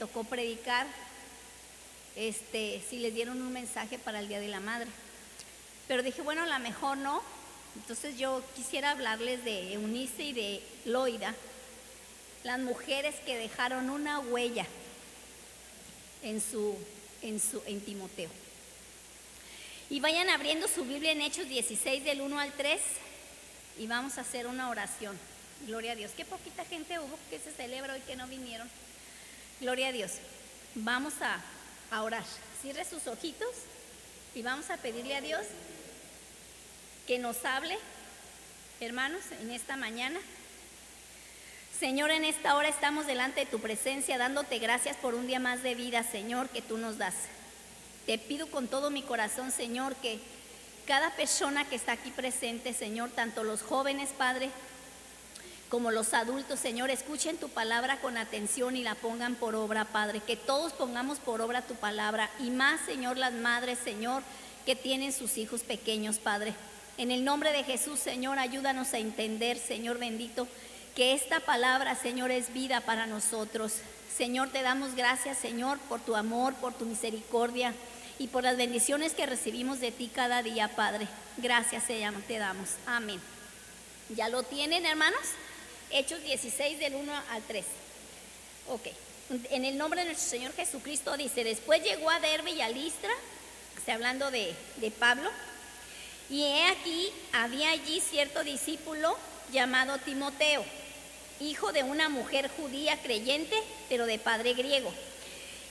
tocó predicar, si les dieron un mensaje para el Día de la Madre. Pero dije, bueno, a lo mejor no. Entonces yo quisiera hablarles de Eunice y de Loida, las mujeres que dejaron una huella en Timoteo. Y vayan abriendo su Biblia en Hechos 16 del 1 al 3 y vamos a hacer una oración. Gloria a Dios. Qué poquita gente hubo que se celebra hoy que no vinieron. Gloria a Dios. Vamos a orar. Cierre sus ojitos y vamos a pedirle a Dios que nos hable, hermanos, en esta mañana. Señor, en esta hora estamos delante de tu presencia, dándote gracias por un día más de vida, Señor, que tú nos das. Te pido con todo mi corazón, Señor, que cada persona que está aquí presente, Señor, tanto los jóvenes, Padre, como los adultos, Señor, escuchen tu palabra con atención y la pongan por obra, Padre. Que todos pongamos por obra tu palabra y más, Señor, las madres, Señor, que tienen sus hijos pequeños, Padre. En el nombre de Jesús, Señor, ayúdanos a entender, Señor bendito, que esta palabra, Señor, es vida para nosotros. Señor, te damos gracias, Señor, por tu amor, por tu misericordia y por las bendiciones que recibimos de ti cada día, Padre. Gracias, Señor, te damos. Amén. ¿Ya lo tienen, hermanos? Hechos 16 del 1 al 3. Ok. En el nombre de nuestro Señor Jesucristo dice, después llegó a Derbe y a Listra, está hablando de Pablo, y he aquí, había allí cierto discípulo llamado Timoteo, hijo de una mujer judía creyente, pero de padre griego.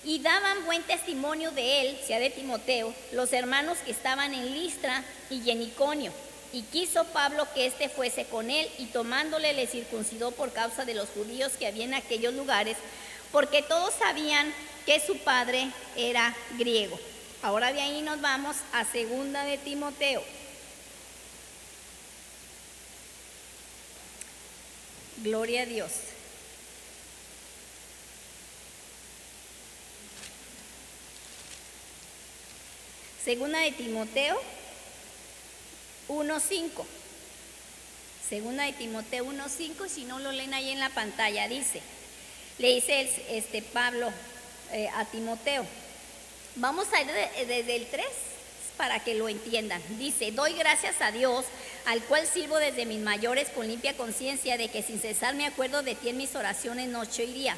Y daban buen testimonio de él, sea de Timoteo, los hermanos que estaban en Listra y en Iconio. Y quiso Pablo que éste fuese con él, y tomándole le circuncidó por causa de los judíos que había en aquellos lugares, porque todos sabían que su padre era griego. Ahora de ahí nos vamos a segunda de Timoteo. Gloria a Dios. Segunda de Timoteo 1:5. Segunda de Timoteo 1:5, si no lo leen ahí en la pantalla, dice, le dice Pablo a Timoteo. Vamos a ir desde el 3 para que lo entiendan. Dice, doy gracias a Dios, al cual sirvo desde mis mayores con limpia conciencia, de que sin cesar me acuerdo de ti en mis oraciones noche y día,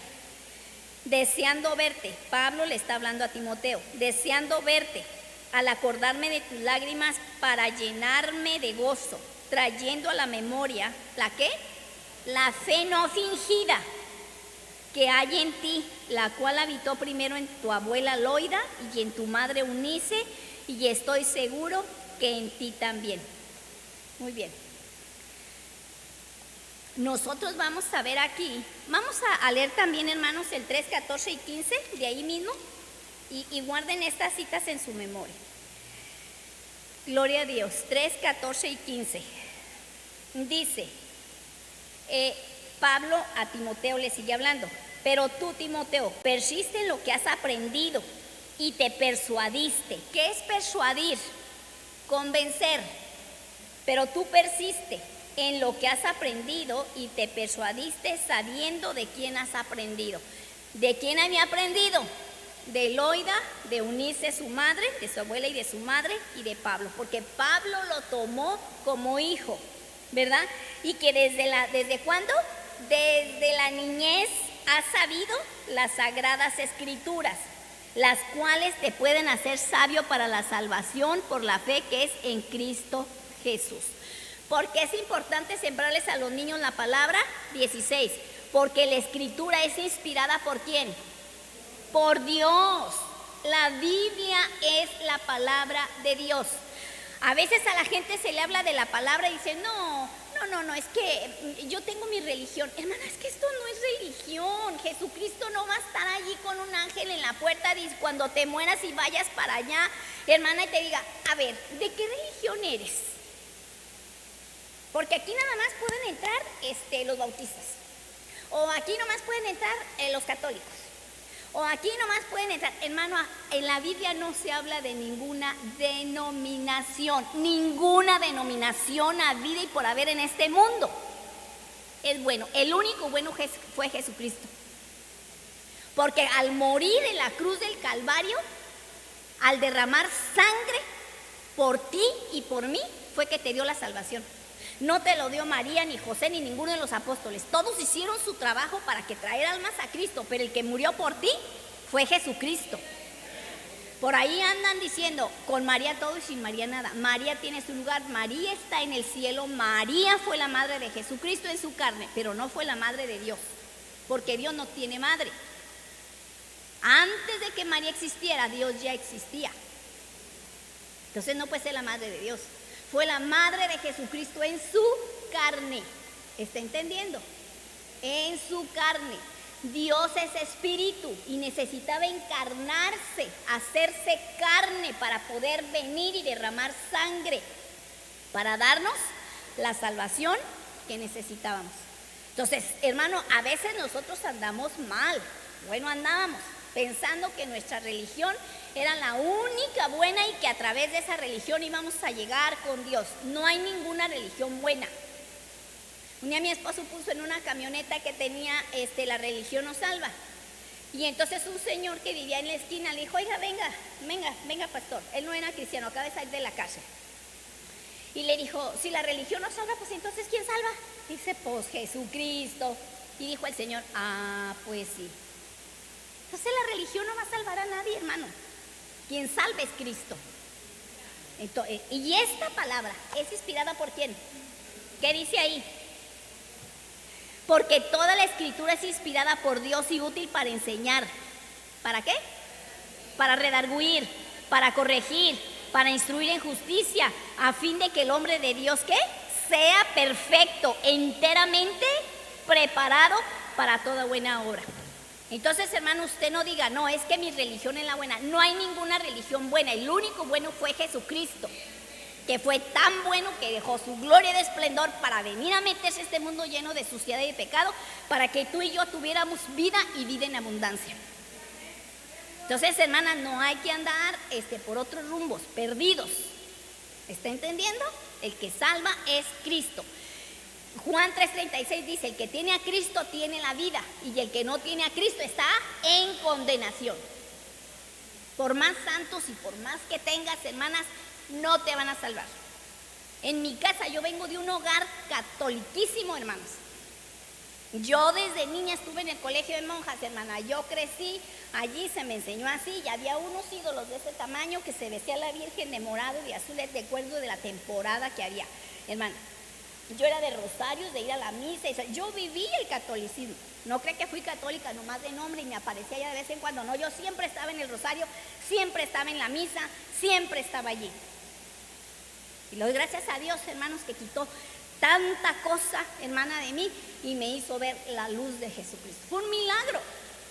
deseando verte. Pablo le está hablando a Timoteo, deseando verte, al acordarme de tus lágrimas para llenarme de gozo, trayendo a la memoria, ¿la qué? La fe no fingida que hay en ti, la cual habitó primero en tu abuela Loida y en tu madre Eunice, y estoy seguro que en ti también. Muy bien. Nosotros vamos a ver aquí, vamos a leer también, hermanos, el 3, 14 y 15, de ahí mismo, y guarden estas citas en su memoria. Gloria a Dios. 3, 14 y 15. Dice, Pablo a Timoteo le sigue hablando, pero tú, Timoteo, persiste en lo que has aprendido y te persuadiste. ¿Qué es persuadir? Convencer. Pero tú persiste en lo que has aprendido y te persuadiste sabiendo de quién has aprendido. ¿De quién había aprendido? De Loida, de Eunice su madre, de su abuela y de su madre, y de Pablo, porque Pablo lo tomó como hijo, ¿verdad? Y que ¿desde cuándo? Desde la niñez has sabido las sagradas escrituras, las cuales te pueden hacer sabio para la salvación por la fe que es en Cristo Jesús. ¿Por qué es importante sembrarles a los niños la palabra? 16. Porque la escritura es inspirada ¿por quién? Por Dios. La Biblia es la palabra de Dios. A veces a la gente se le habla de la palabra y dice, no, es que yo tengo mi religión. Hermana, es que esto no es religión. Jesucristo no va a estar allí con un ángel en la puerta cuando te mueras y vayas para allá, hermana, y te diga, a ver, ¿de qué religión eres? Porque aquí nada más pueden entrar los bautistas, o aquí nomás pueden entrar los católicos, o aquí nomás pueden entrar. Hermano, en la Biblia no se habla de ninguna denominación habida y por haber en este mundo. Es bueno, el único bueno fue Jesucristo. Porque al morir en la cruz del Calvario, al derramar sangre por ti y por mí, fue que te dio la salvación. No te lo dio María, ni José, ni ninguno de los apóstoles. Todos hicieron su trabajo para que traer almas a Cristo, pero el que murió por ti fue Jesucristo. Por ahí andan diciendo, con María todo y sin María nada. María tiene su lugar, María está en el cielo, María fue la madre de Jesucristo en su carne, pero no fue la madre de Dios, porque Dios no tiene madre. Antes de que María existiera, Dios ya existía. Entonces no puede ser la madre de Dios. Fue la madre de Jesucristo en su carne. ¿Está entendiendo? En su carne. Dios es espíritu y necesitaba encarnarse, hacerse carne para poder venir y derramar sangre, para darnos la salvación que necesitábamos. Entonces, hermano, a veces nosotros andamos mal. Bueno, andábamos pensando que nuestra religión era la única buena y que a través de esa religión íbamos a llegar con Dios. No hay ninguna religión buena. Un día mi esposo puso en una camioneta que tenía la religión nos salva. Y entonces un señor que vivía en la esquina le dijo, oiga, venga pastor. Él no era cristiano, acaba de salir de la cárcel. Y le dijo, si la religión nos salva, pues entonces ¿quién salva? Dice, pues Jesucristo. Y dijo el Señor, pues sí. Entonces la religión no va a salvar a nadie, hermano. Quien salva es Cristo. Entonces, y esta palabra es inspirada ¿por quién? ¿Qué dice ahí? Porque toda la escritura es inspirada por Dios y útil para enseñar. ¿Para qué? Para redarguir, para corregir, para instruir en justicia, a fin de que el hombre de Dios, ¿qué? Sea perfecto, enteramente preparado para toda buena obra. Entonces, hermano, usted no diga, no, es que mi religión es la buena. No hay ninguna religión buena. El único bueno fue Jesucristo, que fue tan bueno que dejó su gloria de esplendor para venir a meterse a este mundo lleno de suciedad y de pecado, para que tú y yo tuviéramos vida y vida en abundancia. Entonces, hermana, no hay que andar por otros rumbos, perdidos. ¿Está entendiendo? El que salva es Cristo. Juan 3:36 dice, el que tiene a Cristo tiene la vida, y el que no tiene a Cristo está en condenación. Por más santos y por más que tengas, hermanas, no te van a salvar. En mi casa yo vengo de un hogar catoliquísimo, hermanos. Yo desde niña estuve en el colegio de monjas, hermana. Yo crecí, allí se me enseñó así, y había unos ídolos de ese tamaño que se vestía la Virgen de morado y de azul, de acuerdo de la temporada que había, hermana. Yo era de rosarios, de ir a la misa, yo viví el catolicismo. No creo que fui católica nomás de nombre y me aparecía ya de vez en cuando, no, yo siempre estaba en el rosario, siempre estaba en la misa, siempre estaba allí. Y le doy gracias a Dios, hermanos, que quitó tanta cosa, hermana, de mí y me hizo ver la luz de Jesucristo. Fue un milagro,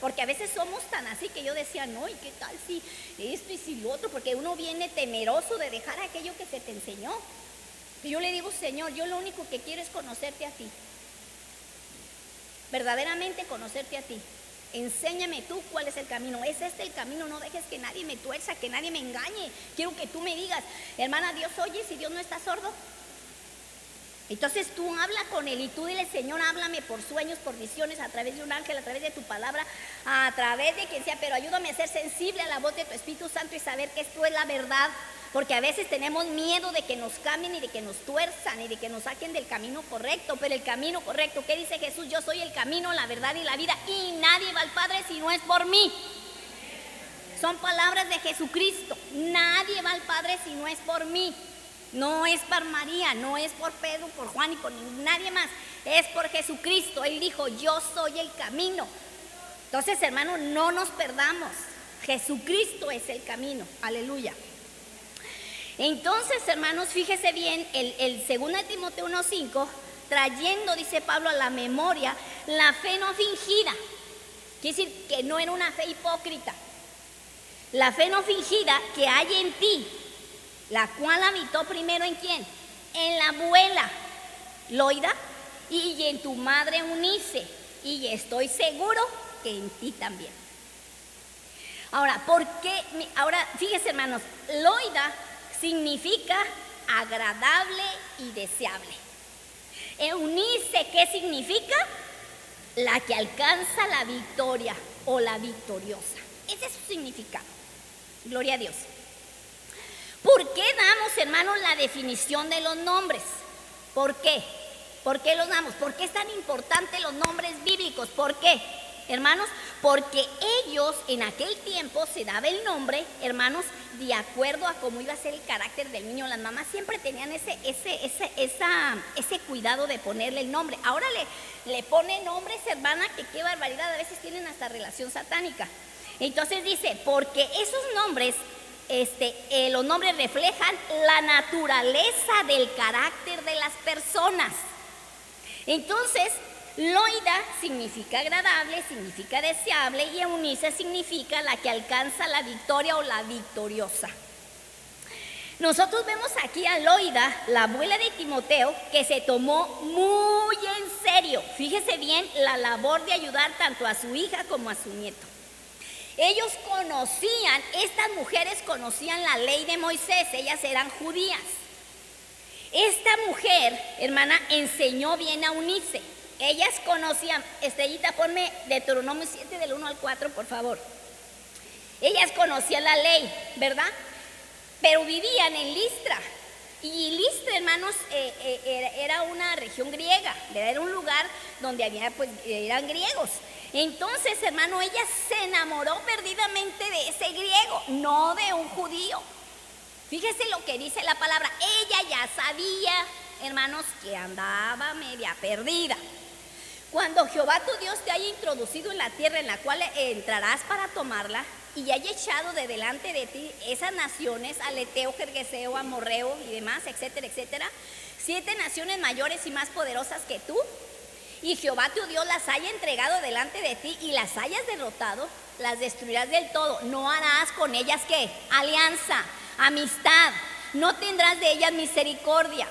porque a veces somos tan así que yo decía, no, ¿y qué tal si esto y si lo otro? Porque uno viene temeroso de dejar aquello que se te enseñó. Y yo le digo, Señor, yo lo único que quiero es conocerte a ti. Verdaderamente conocerte a ti. Enséñame tú cuál es el camino. Es este el camino, no dejes que nadie me tuerza, que nadie me engañe. Quiero que tú me digas, hermana, Dios oye, si Dios no está sordo. Entonces tú habla con Él y tú dile, Señor, háblame por sueños, por visiones, a través de un ángel, a través de tu palabra, a través de quien sea, pero ayúdame a ser sensible a la voz de tu Espíritu Santo y saber que esto es la verdad. Porque a veces tenemos miedo de que nos cambien y de que nos tuerzan y de que nos saquen del camino correcto. Pero el camino correcto, ¿qué dice Jesús? Yo soy el camino, la verdad y la vida, y nadie va al Padre si no es por mí. Son palabras de Jesucristo. Nadie va al Padre si no es por mí. No es por María, no es por Pedro, por Juan y por nadie más. Es por Jesucristo. Él dijo, yo soy el camino. Entonces, hermanos, no nos perdamos. Jesucristo es el camino. Aleluya. Entonces, hermanos, fíjese bien, el 2 Timoteo 1:5, trayendo, dice Pablo, a la memoria la fe no fingida. Quiere decir que no era una fe hipócrita. La fe no fingida que hay en ti, la cual habitó primero ¿en quién? En la abuela Loida y en tu madre Eunice, y estoy seguro que en ti también. Ahora, ¿por qué? Ahora, fíjese, hermanos, Loida significa agradable y deseable. Eunice, ¿qué significa? La que alcanza la victoria. o la victoriosa. Ese es su significado. Gloria a Dios. ¿Por qué damos, hermanos, la definición de los nombres? ¿Por qué? ¿Por qué los damos? ¿Por qué es tan importante los nombres bíblicos? ¿Por qué, hermanos? Porque ellos en aquel tiempo se daba el nombre, hermanos, de acuerdo a cómo iba a ser el carácter del niño. Las mamás siempre tenían ese cuidado de ponerle el nombre. Ahora le ponen nombres, hermana, que qué barbaridad, a veces tienen hasta relación satánica. Entonces dice, porque esos nombres, los nombres reflejan la naturaleza del carácter de las personas. Entonces, Loida significa agradable, significa deseable, y Eunice significa la que alcanza la victoria o la victoriosa. Nosotros vemos aquí a Loida, la abuela de Timoteo, que se tomó muy en serio, fíjese bien, la labor de ayudar tanto a su hija como a su nieto. Ellos conocían, estas mujeres conocían la ley de Moisés, ellas eran judías. Esta mujer, hermana, enseñó bien a Eunice. Ellas conocían, Estrellita, ponme Deuteronomio 7 del 1 al 4, por favor. Ellas conocían la ley, ¿verdad? Pero vivían en Listra. Y Listra, hermanos, era una región griega, ¿verdad? Era un lugar donde había, pues, eran griegos. Entonces, hermano, ella se enamoró perdidamente de ese griego, no de un judío. Fíjese lo que dice la palabra. Ella ya sabía, hermanos, que andaba media perdida. Cuando Jehová tu Dios te haya introducido en la tierra en la cual entrarás para tomarla, y haya echado de delante de ti esas naciones, Aleteo, Gergeseo, Amorreo y demás, etcétera, etcétera, 7 naciones mayores y más poderosas que tú, y Jehová tu Dios las haya entregado delante de ti y las hayas derrotado, las destruirás del todo. No harás con ellas, ¿qué? Alianza, amistad, no tendrás de ellas misericordia,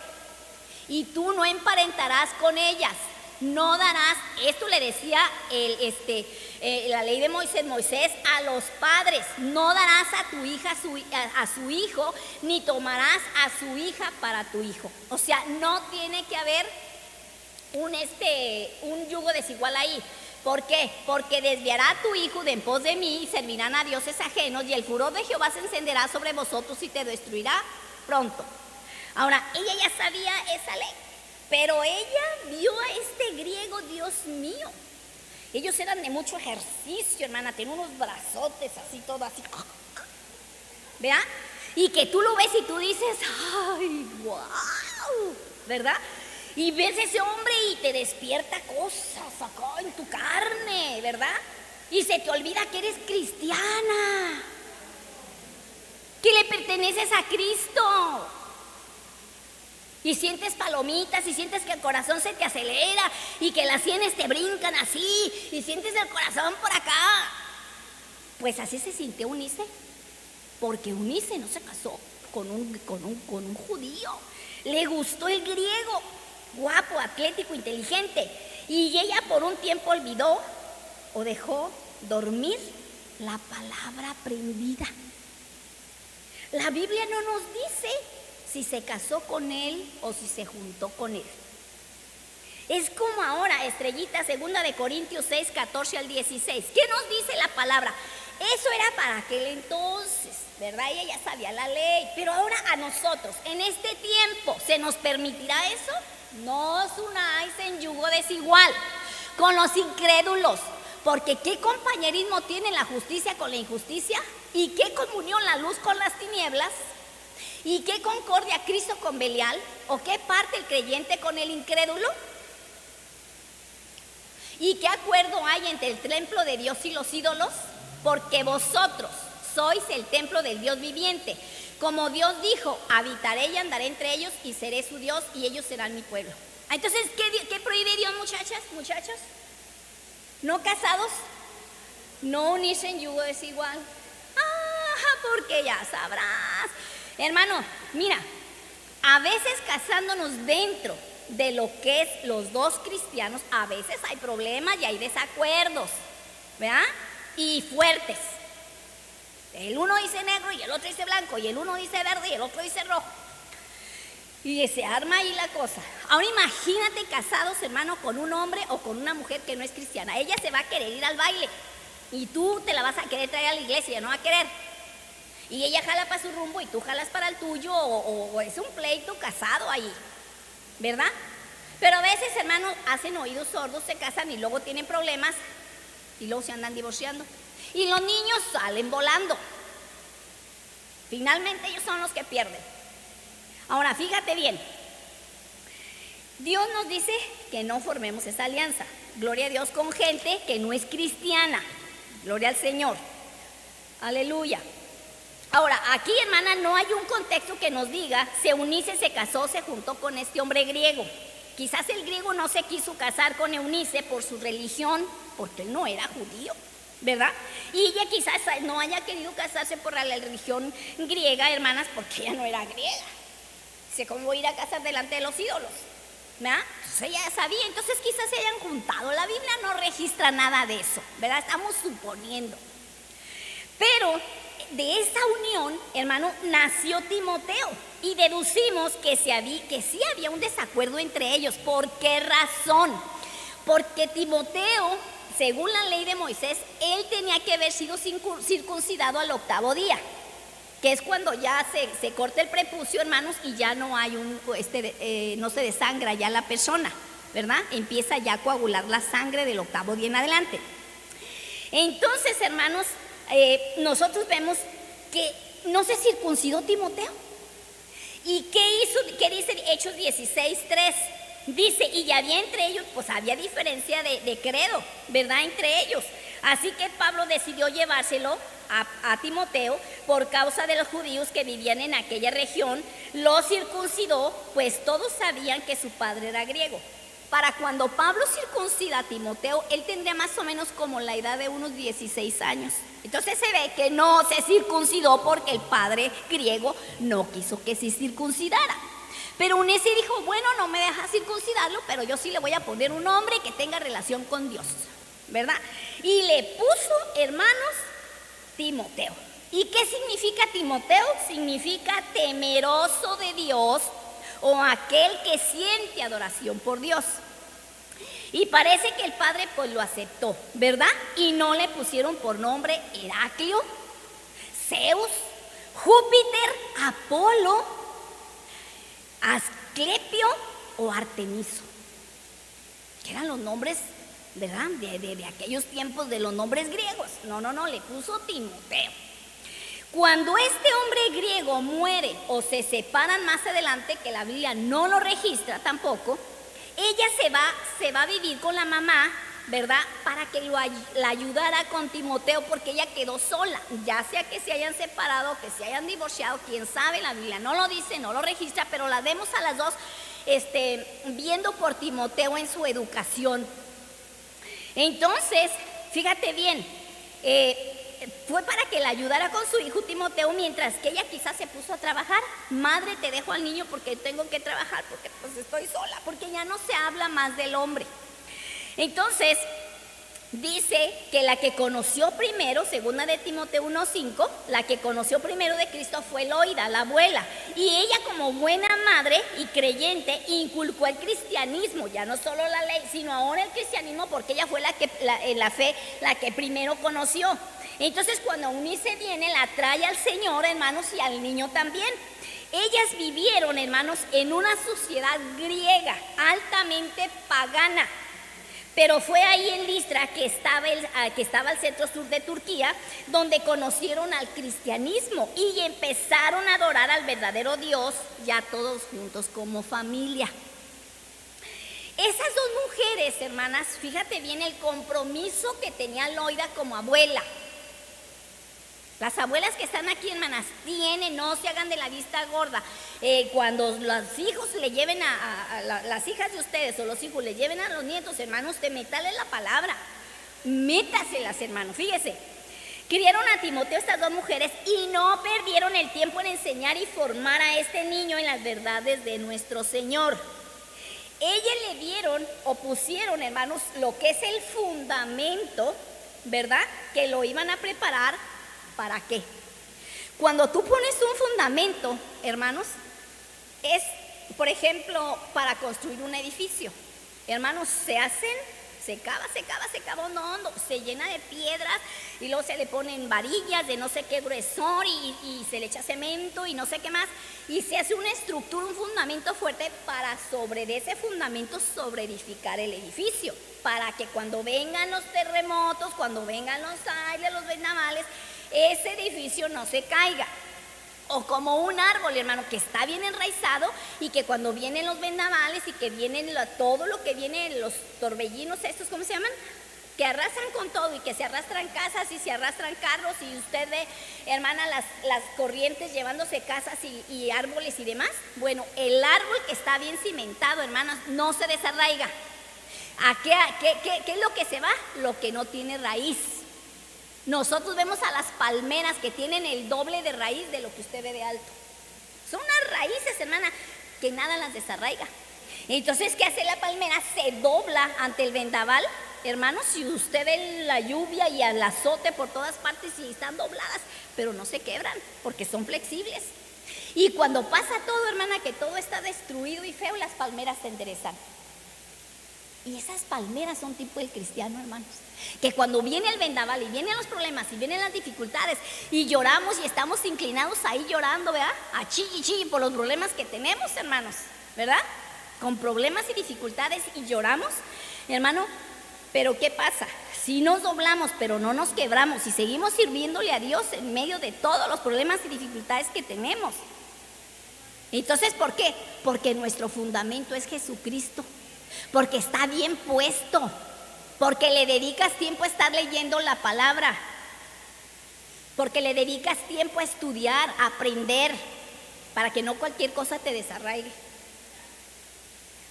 y tú no emparentarás con ellas. No darás, esto le decía la ley de Moisés a los padres, no darás a tu hija a su hijo, ni tomarás a su hija para tu hijo. O sea, no tiene que haber un yugo desigual ahí. ¿Por qué? Porque desviará a tu hijo de en pos de mí y servirán a dioses ajenos, y el furor de Jehová se encenderá sobre vosotros y te destruirá pronto. Ahora, ella ya sabía esa ley, pero ella vio a este griego, Dios mío. Ellos eran de mucho ejercicio, hermana, tenían unos brazotes así, todo así. ¿Verdad? Y que tú lo ves y tú dices, ¡ay, wow! ¿Verdad? Y ves ese hombre y te despierta cosas acá en tu carne, ¿verdad? Y se te olvida que eres cristiana, que le perteneces a Cristo. Y sientes palomitas y sientes que el corazón se te acelera y que las sienes te brincan así y sientes el corazón por acá. Pues así se sintió Eunice, porque Eunice no se casó con un judío. Le gustó el griego, guapo, atlético, inteligente, y ella por un tiempo olvidó o dejó dormir la palabra aprendida. La Biblia no nos dice si se casó con él o si se juntó con él. Es como ahora, Estrellita, 2 de Corintios 6, 14 al 16. ¿Qué nos dice la palabra? Eso era para aquel entonces, ¿verdad? Ella ya sabía la ley. Pero ahora a nosotros, en este tiempo, ¿se nos permitirá eso? No os unáis en yugo desigual con los incrédulos, porque ¿qué compañerismo tiene la justicia con la injusticia? ¿Y qué comunión la luz con las tinieblas? ¿Y qué concordia Cristo con Belial? ¿O qué parte el creyente con el incrédulo? ¿Y qué acuerdo hay entre el templo de Dios y los ídolos? Porque vosotros sois el templo del Dios viviente. Como Dios dijo, habitaré y andaré entre ellos y seré su Dios y ellos serán mi pueblo. Entonces, ¿qué prohíbe Dios, muchachos? ¿No casados? No unirse en yugo desigual. Porque ya sabrás. Hermano, mira, a veces casándonos dentro de lo que es los dos cristianos, a veces hay problemas y hay desacuerdos, ¿verdad? Y fuertes. El uno dice negro y el otro dice blanco, y el uno dice verde y el otro dice rojo. Y se arma ahí la cosa. Ahora imagínate casados, hermano, con un hombre o con una mujer que no es cristiana. Ella se va a querer ir al baile. y tú te la vas a querer traer a la iglesia, no va a querer. Y ella jala para su rumbo y tú jalas para el tuyo, o es un pleito casado ahí, ¿verdad? Pero a veces, hermanos, hacen oídos sordos, se casan y luego tienen problemas y luego se andan divorciando. Y los niños salen volando. Finalmente ellos son los que pierden. Ahora, fíjate bien. Dios nos dice que no formemos esa alianza. Gloria a Dios, con gente que no es cristiana. Gloria al Señor. Aleluya. Ahora, aquí, hermana, no hay un contexto que nos diga se Eunice se casó, se juntó con este hombre griego. Quizás el griego no se quiso casar con Eunice por su religión, porque él no era judío, ¿verdad? Y ella quizás no haya querido casarse por la religión griega, hermanas, porque ella no era griega. Dice, ¿cómo voy a ir a casar delante de los ídolos? ¿Verdad? Entonces ella sabía, entonces quizás se hayan juntado. La Biblia no registra nada de eso, ¿verdad? Estamos suponiendo. Pero de esa unión, hermano, nació Timoteo. Y deducimos que sí había un desacuerdo entre ellos. ¿Por qué razón? Porque Timoteo, según la ley de Moisés, él tenía que haber sido circuncidado al 8º día, que es cuando ya se corta el prepucio, hermanos, y ya no hay no se desangra ya la persona, ¿verdad? Empieza ya a coagular la sangre del 8º día en adelante. Entonces, hermanos, nosotros vemos que no se circuncidó Timoteo. ¿Y qué hizo? ¿Qué dice Hechos 16:3? Dice, y ya había entre ellos, pues había diferencia de credo, ¿verdad? Entre ellos. Así que Pablo decidió llevárselo a Timoteo por causa de los judíos que vivían en aquella región. Lo circuncidó, pues todos sabían que su padre era griego. Para cuando Pablo circuncida a Timoteo, él tendría más o menos como la edad de unos 16 años. Entonces se ve que no se circuncidó porque el padre griego no quiso que se circuncidara. Pero Eunice dijo, bueno, no me deja circuncidarlo, pero yo sí le voy a poner un nombre que tenga relación con Dios, ¿verdad? Y le puso, hermanos, Timoteo. ¿Y qué significa Timoteo? Significa temeroso de Dios, o aquel que siente adoración por Dios. Y parece que el padre pues lo aceptó, ¿verdad? Y no le pusieron por nombre Heraclio, Zeus, Júpiter, Apolo, Asclepio o Artemiso, que eran los nombres, ¿verdad? De aquellos tiempos, de los nombres griegos. No, le puso Timoteo. Cuando este hombre griego muere o se separan más adelante, que la Biblia no lo registra tampoco, ella se va a vivir con la mamá, ¿verdad? Para que la ayudara con Timoteo, porque ella quedó sola, ya sea que se hayan separado, que se hayan divorciado, quién sabe, la Biblia no lo dice, no lo registra, pero la vemos a las dos viendo por Timoteo en su educación. Entonces, fíjate bien, fue para que la ayudara con su hijo Timoteo, mientras que ella quizás se puso a trabajar. Madre, te dejo al niño porque tengo que trabajar, porque pues estoy sola, porque ya no se habla más del hombre. Entonces, dice que la que conoció primero, segunda de Timoteo 1:5, la que conoció primero de Cristo fue Loida, la abuela. Y ella, como buena madre y creyente, inculcó el cristianismo, ya no solo la ley, sino ahora el cristianismo, porque ella fue la fe, la que primero conoció. Entonces, cuando Eunice viene, la trae al Señor, hermanos, y al niño también. Ellas vivieron, hermanos, en una sociedad griega, altamente pagana. Pero fue ahí en Listra, que estaba al centro sur de Turquía, donde conocieron al cristianismo y empezaron a adorar al verdadero Dios, ya todos juntos como familia. Esas dos mujeres, hermanas, fíjate bien el compromiso que tenía Loida como abuela. Las abuelas que están aquí, hermanas, no se hagan de la vista gorda. Cuando los hijos le lleven las hijas de ustedes o los hijos le lleven a los nietos, hermanos, métale la palabra. Métaselas, hermanos. Fíjese, criaron a Timoteo estas dos mujeres y no perdieron el tiempo en enseñar y formar a este niño en las verdades de nuestro Señor. Ellas le dieron o pusieron, hermanos, lo que es el fundamento, ¿verdad? Que lo iban a preparar. ¿Para qué? Cuando tú pones un fundamento, hermanos, es, por ejemplo, para construir un edificio. Hermanos, se hacen se cava hondo, se llena de piedras y luego se le ponen varillas de no sé qué gruesor y se le echa cemento y no sé qué más y se hace una estructura, un fundamento fuerte para sobre ese fundamento sobreedificar el edificio, para que cuando vengan los terremotos, cuando vengan los aires, los vendavales, ese edificio no se caiga. O como un árbol, hermano, que está bien enraizado y que cuando vienen los vendavales y que vienen todo lo que viene, los torbellinos estos, ¿cómo se llaman? Que arrastran con todo y que se arrastran casas y se arrastran carros y usted ve, hermana, las corrientes llevándose casas y árboles y demás. Bueno, el árbol que está bien cimentado, hermanas, no se desarraiga. ¿A qué es lo que se va? Lo que no tiene raíz. Nosotros vemos a las palmeras que tienen el doble de raíz de lo que usted ve de alto. Son unas raíces, hermana, que nada las desarraiga. Entonces, ¿qué hace la palmera? Se dobla ante el vendaval. Hermanos, si usted ve la lluvia y el azote por todas partes y están dobladas, pero no se quebran porque son flexibles. Y cuando pasa todo, hermana, que todo está destruido y feo, las palmeras se enderezan. Y esas palmeras son tipo el cristiano, hermanos, que cuando viene el vendaval y vienen los problemas y vienen las dificultades y lloramos y estamos inclinados ahí llorando, ¿verdad? A chilli por los problemas que tenemos, hermanos, ¿verdad? Con problemas y dificultades y lloramos, hermano, pero ¿qué pasa? Si nos doblamos pero no nos quebramos y seguimos sirviéndole a Dios en medio de todos los problemas y dificultades que tenemos. Entonces, ¿por qué? Porque nuestro fundamento es Jesucristo. Porque está bien puesto, porque le dedicas tiempo a estar leyendo la palabra, porque le dedicas tiempo a estudiar, a aprender, para que no cualquier cosa te desarraigue.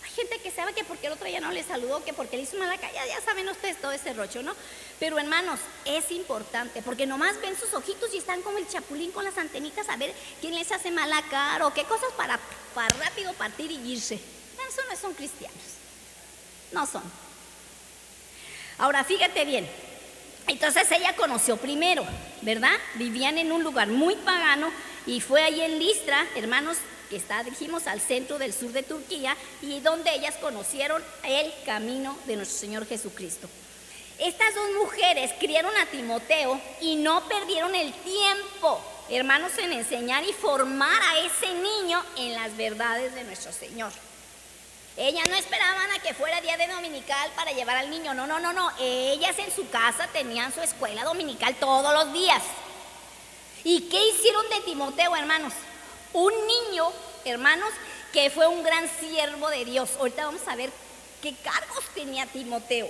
Hay gente que sabe que porque el otro ya no le saludó, que porque le hizo mala cara, ya saben ustedes todo ese rollo, ¿no? Pero hermanos, es importante, porque nomás ven sus ojitos y están como el chapulín con las antenitas a ver quién les hace mala cara o qué cosas para rápido partir y irse. Eso no son cristianos. No son. Ahora fíjate bien. Entonces ella conoció primero, ¿verdad? Vivían en un lugar muy pagano y fue ahí en Listra, hermanos, que está, dijimos, al centro del sur de Turquía, y donde ellas conocieron el camino de nuestro Señor Jesucristo. Estas dos mujeres criaron a Timoteo y no perdieron el tiempo, hermanos, en enseñar y formar a ese niño en las verdades de nuestro Señor. Ellas no esperaban a que fuera día de dominical para llevar al niño, no. Ellas en su casa tenían su escuela dominical todos los días. ¿Y qué hicieron de Timoteo, hermanos? Un niño, hermanos, que fue un gran siervo de Dios. Ahorita vamos a ver qué cargos tenía Timoteo.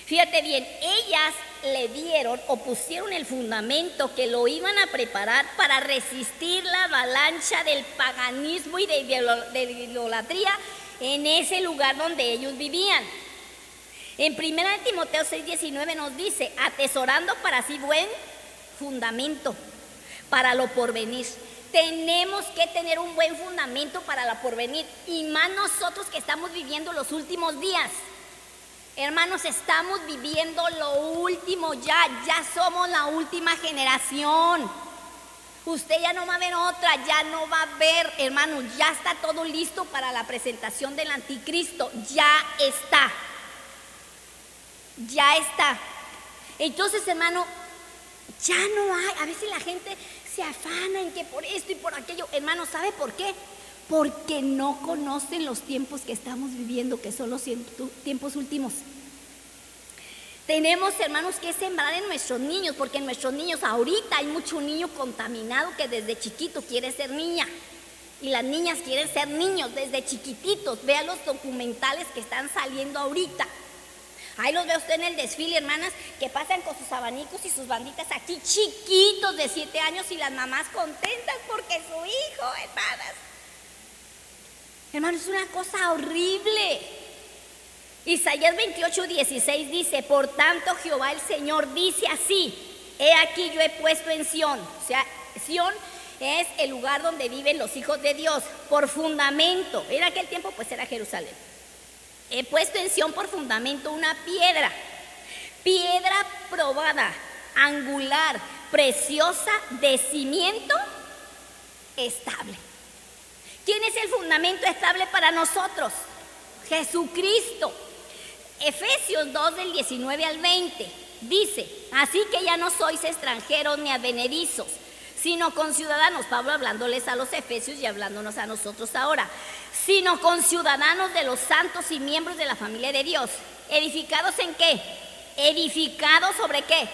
Fíjate bien, ellas le dieron o pusieron el fundamento que lo iban a preparar para resistir la avalancha del paganismo y de idolatría en ese lugar donde ellos vivían. En 1 Timoteo 6:19 nos dice, atesorando para sí buen fundamento para lo porvenir. Tenemos que tener un buen fundamento para lo porvenir, y más nosotros que estamos viviendo los últimos días. Hermanos, estamos viviendo lo último ya somos la última generación. Usted ya no va a ver otra, ya no va a ver, hermanos, ya está todo listo para la presentación del anticristo, ya está. Entonces, hermano, ya no hay, a veces la gente se afana en que por esto y por aquello. Hermano, ¿sabe por qué? Porque no conocen los tiempos que estamos viviendo, que son los tiempos últimos. Tenemos, hermanos, que sembrar en nuestros niños, porque en nuestros niños ahorita hay mucho niño contaminado que desde chiquito quiere ser niña, y las niñas quieren ser niños desde chiquititos. Vea los documentales que están saliendo ahorita. Ahí los ve usted en el desfile, hermanas, que pasan con sus abanicos y sus banditas aquí chiquitos de 7 años y las mamás contentas porque su hijo, hermanas. Hermanos, es una cosa horrible. Isaías 28:16 dice, por tanto Jehová el Señor dice así, he aquí yo he puesto en Sión, o sea, Sión es el lugar donde viven los hijos de Dios, por fundamento. En aquel tiempo pues era Jerusalén. He puesto en Sión por fundamento una piedra probada, angular, preciosa, de cimiento estable. ¿Quién es el fundamento estable para nosotros? Jesucristo. Efesios 2 del 19 al 20 dice: así que ya no sois extranjeros ni advenedizos, sino conciudadanos. Pablo hablándoles a los efesios y hablándonos a nosotros ahora. Sino conciudadanos de los santos y miembros de la familia de Dios. ¿Edificados en qué? ¿Edificados sobre qué?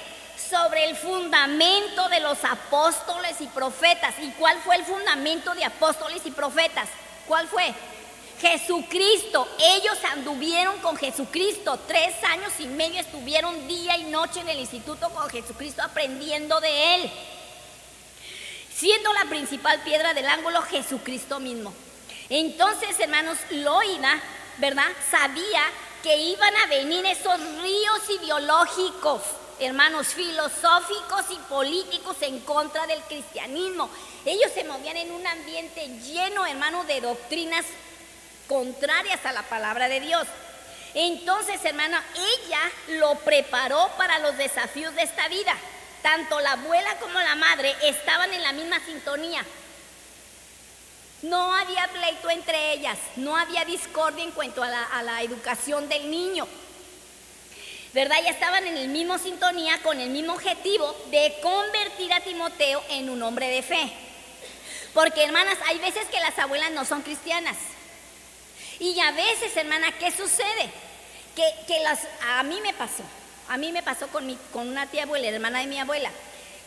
Sobre el fundamento de los apóstoles y profetas. ¿Y cuál fue el fundamento de apóstoles y profetas? ¿Cuál fue? Jesucristo. Ellos anduvieron con Jesucristo. 3 años y medio estuvieron día y noche en el instituto con Jesucristo aprendiendo de Él. Siendo la principal piedra del ángulo Jesucristo mismo. Entonces, hermanos, Loida, ¿verdad?, sabía que iban a venir esos ríos ideológicos, hermanos, filosóficos y políticos en contra del cristianismo. Ellos se movían en un ambiente lleno, hermanos, de doctrinas contrarias a la palabra de Dios. Entonces, hermano, ella lo preparó para los desafíos de esta vida. Tanto la abuela como la madre estaban en la misma sintonía. No había pleito entre ellas, no había discordia en cuanto a la educación del niño, ¿verdad? Ya estaban en el mismo sintonía, con el mismo objetivo de convertir a Timoteo en un hombre de fe. Porque, hermanas, hay veces que las abuelas no son cristianas. Y a veces, hermana, ¿qué sucede? A mí me pasó con una tía abuela, hermana de mi abuela.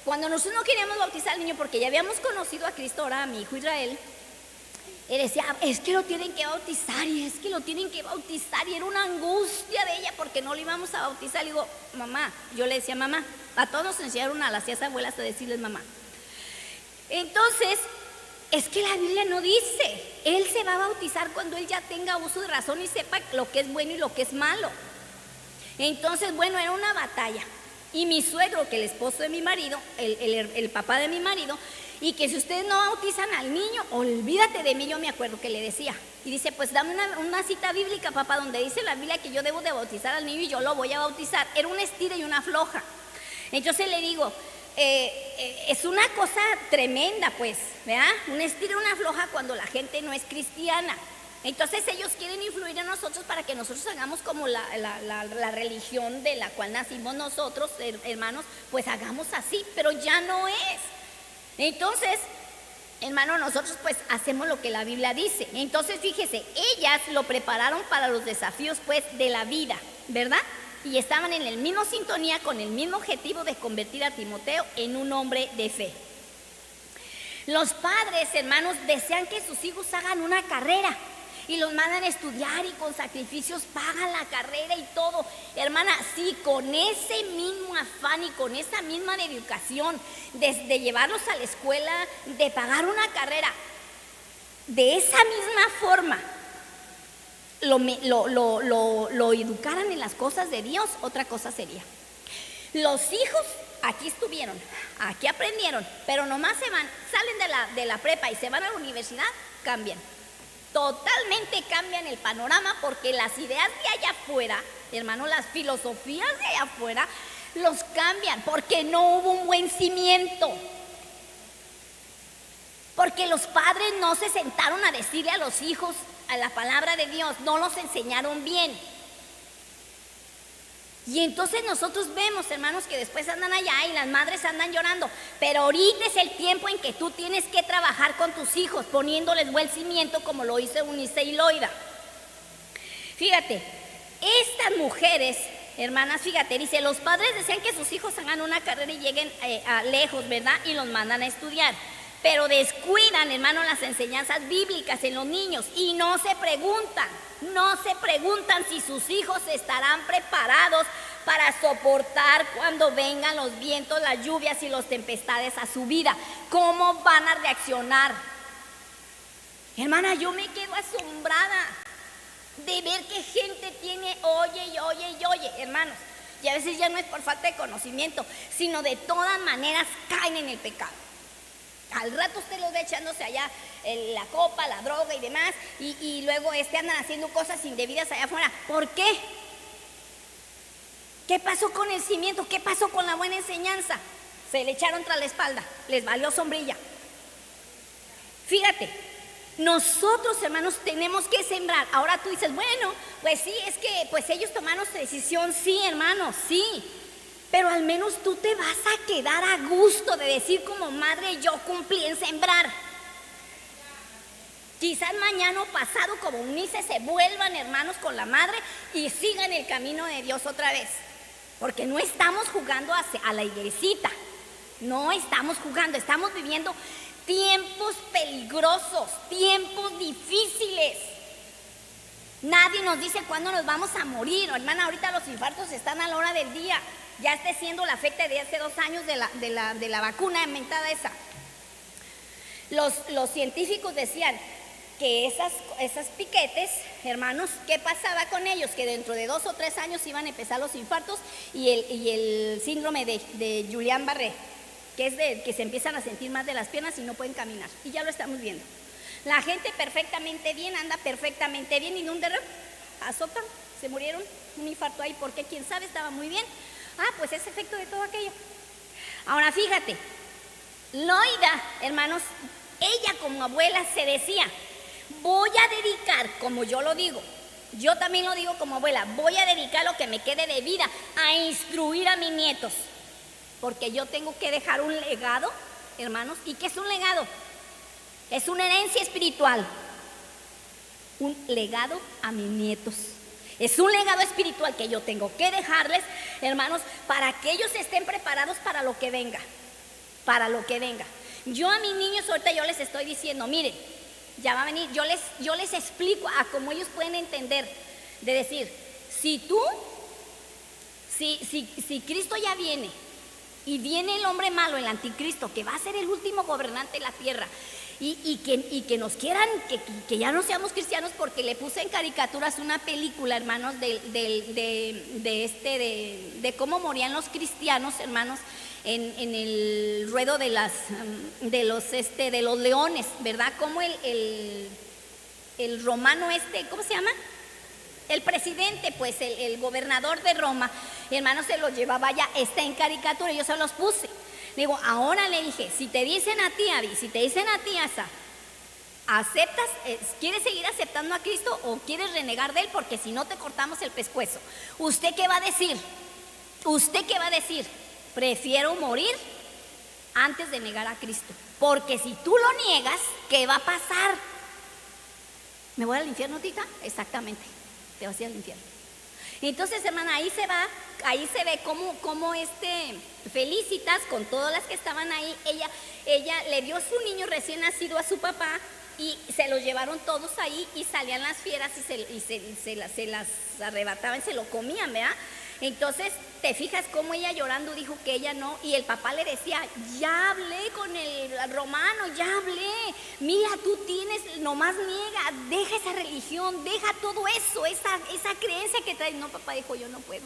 Cuando nosotros no queríamos bautizar al niño porque ya habíamos conocido a Cristo, ahora a mi hijo Israel, él decía: es que lo tienen que bautizar, y es que lo tienen que bautizar, y era una angustia de ella porque no lo íbamos a bautizar. Le digo: mamá, yo le decía mamá, a todos nos enseñaron a las tías abuelas a decirles mamá. Entonces, es que la Biblia no dice, él se va a bautizar cuando él ya tenga uso de razón y sepa lo que es bueno y lo que es malo. Entonces, bueno, era una batalla. Y mi suegro, que el esposo de mi marido, el papá de mi marido, y que si ustedes no bautizan al niño, olvídate de mí, yo me acuerdo que le decía. Y dice: pues dame una cita bíblica, papá, donde dice la Biblia que yo debo de bautizar al niño y yo lo voy a bautizar. Era una estira y una floja. Entonces le digo, es una cosa tremenda, pues, ¿verdad? Una estira y una floja cuando la gente no es cristiana. Entonces ellos quieren influir en nosotros para que nosotros hagamos como la religión de la cual nacimos nosotros, hermanos, pues hagamos así, pero ya no es. Entonces, hermano, nosotros pues hacemos lo que la Biblia dice. Entonces, fíjese, ellas lo prepararon para los desafíos pues de la vida, ¿verdad? Y estaban en el mismo sintonía, con el mismo objetivo de convertir a Timoteo en un hombre de fe. Los padres, hermanos, desean que sus hijos hagan una carrera y los mandan a estudiar y con sacrificios pagan la carrera y todo. Hermana, sí, con ese mismo afán y con esa misma educación, de llevarlos a la escuela, de pagar una carrera, de esa misma forma lo educaran en las cosas de Dios, otra cosa sería. Los hijos aquí estuvieron, aquí aprendieron, pero nomás salen de la prepa y se van a la universidad, cambian. Totalmente cambian el panorama, porque las ideas de allá afuera, hermano, las filosofías de allá afuera los cambian, porque no hubo un buen cimiento, porque los padres no se sentaron a decirle a los hijos a la palabra de Dios, no los enseñaron bien. Y entonces nosotros vemos, hermanos, que después andan allá y las madres andan llorando. Pero ahorita es el tiempo en que tú tienes que trabajar con tus hijos, poniéndoles buen cimiento, como lo hizo Eunice y Loida. Fíjate, estas mujeres, hermanas, fíjate, dice: los padres desean que sus hijos hagan una carrera y lleguen lejos, ¿verdad? Y los mandan a estudiar. Pero descuidan, hermano, las enseñanzas bíblicas en los niños y no se preguntan si sus hijos estarán preparados para soportar cuando vengan los vientos, las lluvias y las tempestades a su vida. ¿Cómo van a reaccionar? Hermana, yo me quedo asombrada de ver que gente tiene oye, hermanos. Y a veces ya no es por falta de conocimiento, sino de todas maneras caen en el pecado. Al rato usted los ve echándose allá la copa, la droga y demás, y luego andan haciendo cosas indebidas allá afuera. ¿Por qué? ¿Qué pasó con el cimiento? ¿Qué pasó con la buena enseñanza? Se le echaron tras la espalda, les valió sombrilla. Fíjate, Nosotros, hermanos, tenemos que sembrar. Ahora tú dices, bueno, pues sí, es que pues ellos tomaron su decisión. Sí, hermanos, sí. Pero al menos tú te vas a quedar a gusto de decir como madre, yo cumplí en sembrar. Quizás mañana o pasado como Unice se vuelvan hermanos con la madre y sigan el camino de Dios otra vez. Porque no estamos jugando a la iglesita. No estamos jugando, estamos viviendo tiempos peligrosos, tiempos difíciles. Nadie nos dice cuándo nos vamos a morir. Hermana, ahorita los infartos están a la hora del día. Ya está siendo la fecha de hace 2 años de la vacuna inventada esa. Los científicos decían que esas piquetes, hermanos, ¿qué pasaba con ellos? Que dentro de 2 o 3 años iban a empezar los infartos y el síndrome de Guillain-Barré, que es de que se empiezan a sentir más de las piernas y no pueden caminar. Y ya lo estamos viendo. La gente perfectamente bien, anda perfectamente bien y de un derrame azotan, se murieron, un infarto ahí, porque quién sabe, estaba muy bien. Pues es efecto de todo aquello. Ahora fíjate, Loida, hermanos, ella como abuela se decía, voy a dedicar, como yo lo digo, yo también lo digo como abuela, voy a dedicar lo que me quede de vida a instruir a mis nietos, porque yo tengo que dejar un legado, hermanos. ¿Y qué es un legado? Es una herencia espiritual, un legado a mis nietos. Es un legado espiritual que yo tengo que dejarles, hermanos, para que ellos estén preparados para lo que venga, para lo que venga. Yo a mis niños ahorita yo les estoy diciendo, miren, ya va a venir, yo les explico a cómo ellos pueden entender, de decir, si Cristo ya viene y viene el hombre malo, el anticristo, que va a ser el último gobernante de la tierra, y que nos quieran, que ya no seamos cristianos, porque le puse en caricaturas una película, hermanos, de cómo morían los cristianos, hermanos, en el ruedo de los leones, ¿verdad? Como el romano ¿cómo se llama? El presidente, pues el gobernador de Roma, hermanos, se lo llevaba ya, está en caricatura, yo se los puse. Digo, ahora le dije, si te dicen a ti, Adi, si te dicen a ti, Asa, ¿aceptas, quieres seguir aceptando a Cristo o quieres renegar de él? Porque si no te cortamos el pescuezo. ¿Usted qué va a decir? ¿Usted qué va a decir? Prefiero morir antes de negar a Cristo. Porque si tú lo niegas, ¿qué va a pasar? ¿Me voy al infierno, tita? Exactamente, te vas a ir al infierno. Entonces, hermana, ahí se ve cómo Felicitas, con todas las que estaban ahí, ella le dio su niño recién nacido a su papá y se los llevaron todos ahí y salían las fieras y se las arrebataban, se lo comían, ¿verdad? Entonces, te fijas cómo ella llorando dijo que ella no, y el papá le decía, ya hablé con el romano, ya hablé, mira, tú tienes, nomás niega, deja esa religión, deja todo eso, esa creencia que traes. No, papá dijo, yo no puedo.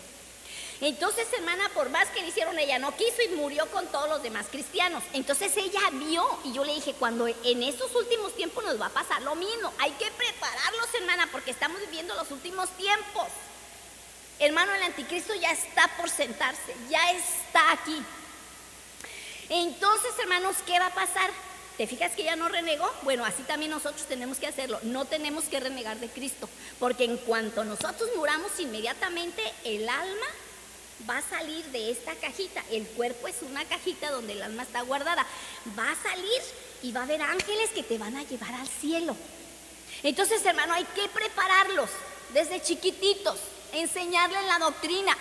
Entonces, hermana, por más que le hicieron, ella no quiso y murió con todos los demás cristianos. Entonces ella vio, y yo le dije, cuando en estos últimos tiempos nos va a pasar lo mismo, hay que prepararlos, hermana, porque estamos viviendo los últimos tiempos. Hermano, el anticristo ya está por sentarse, ya está aquí. Entonces, hermanos, ¿qué va a pasar? ¿Te fijas que ella no renegó? Bueno, así también nosotros tenemos que hacerlo. No tenemos que renegar de Cristo, porque en cuanto nosotros muramos, inmediatamente el alma va a salir de esta cajita. El cuerpo es una cajita donde el alma está guardada. Va a salir y va a haber ángeles que te van a llevar al cielo. Entonces, hermano, hay que prepararlos desde chiquititos, enseñarles la doctrina.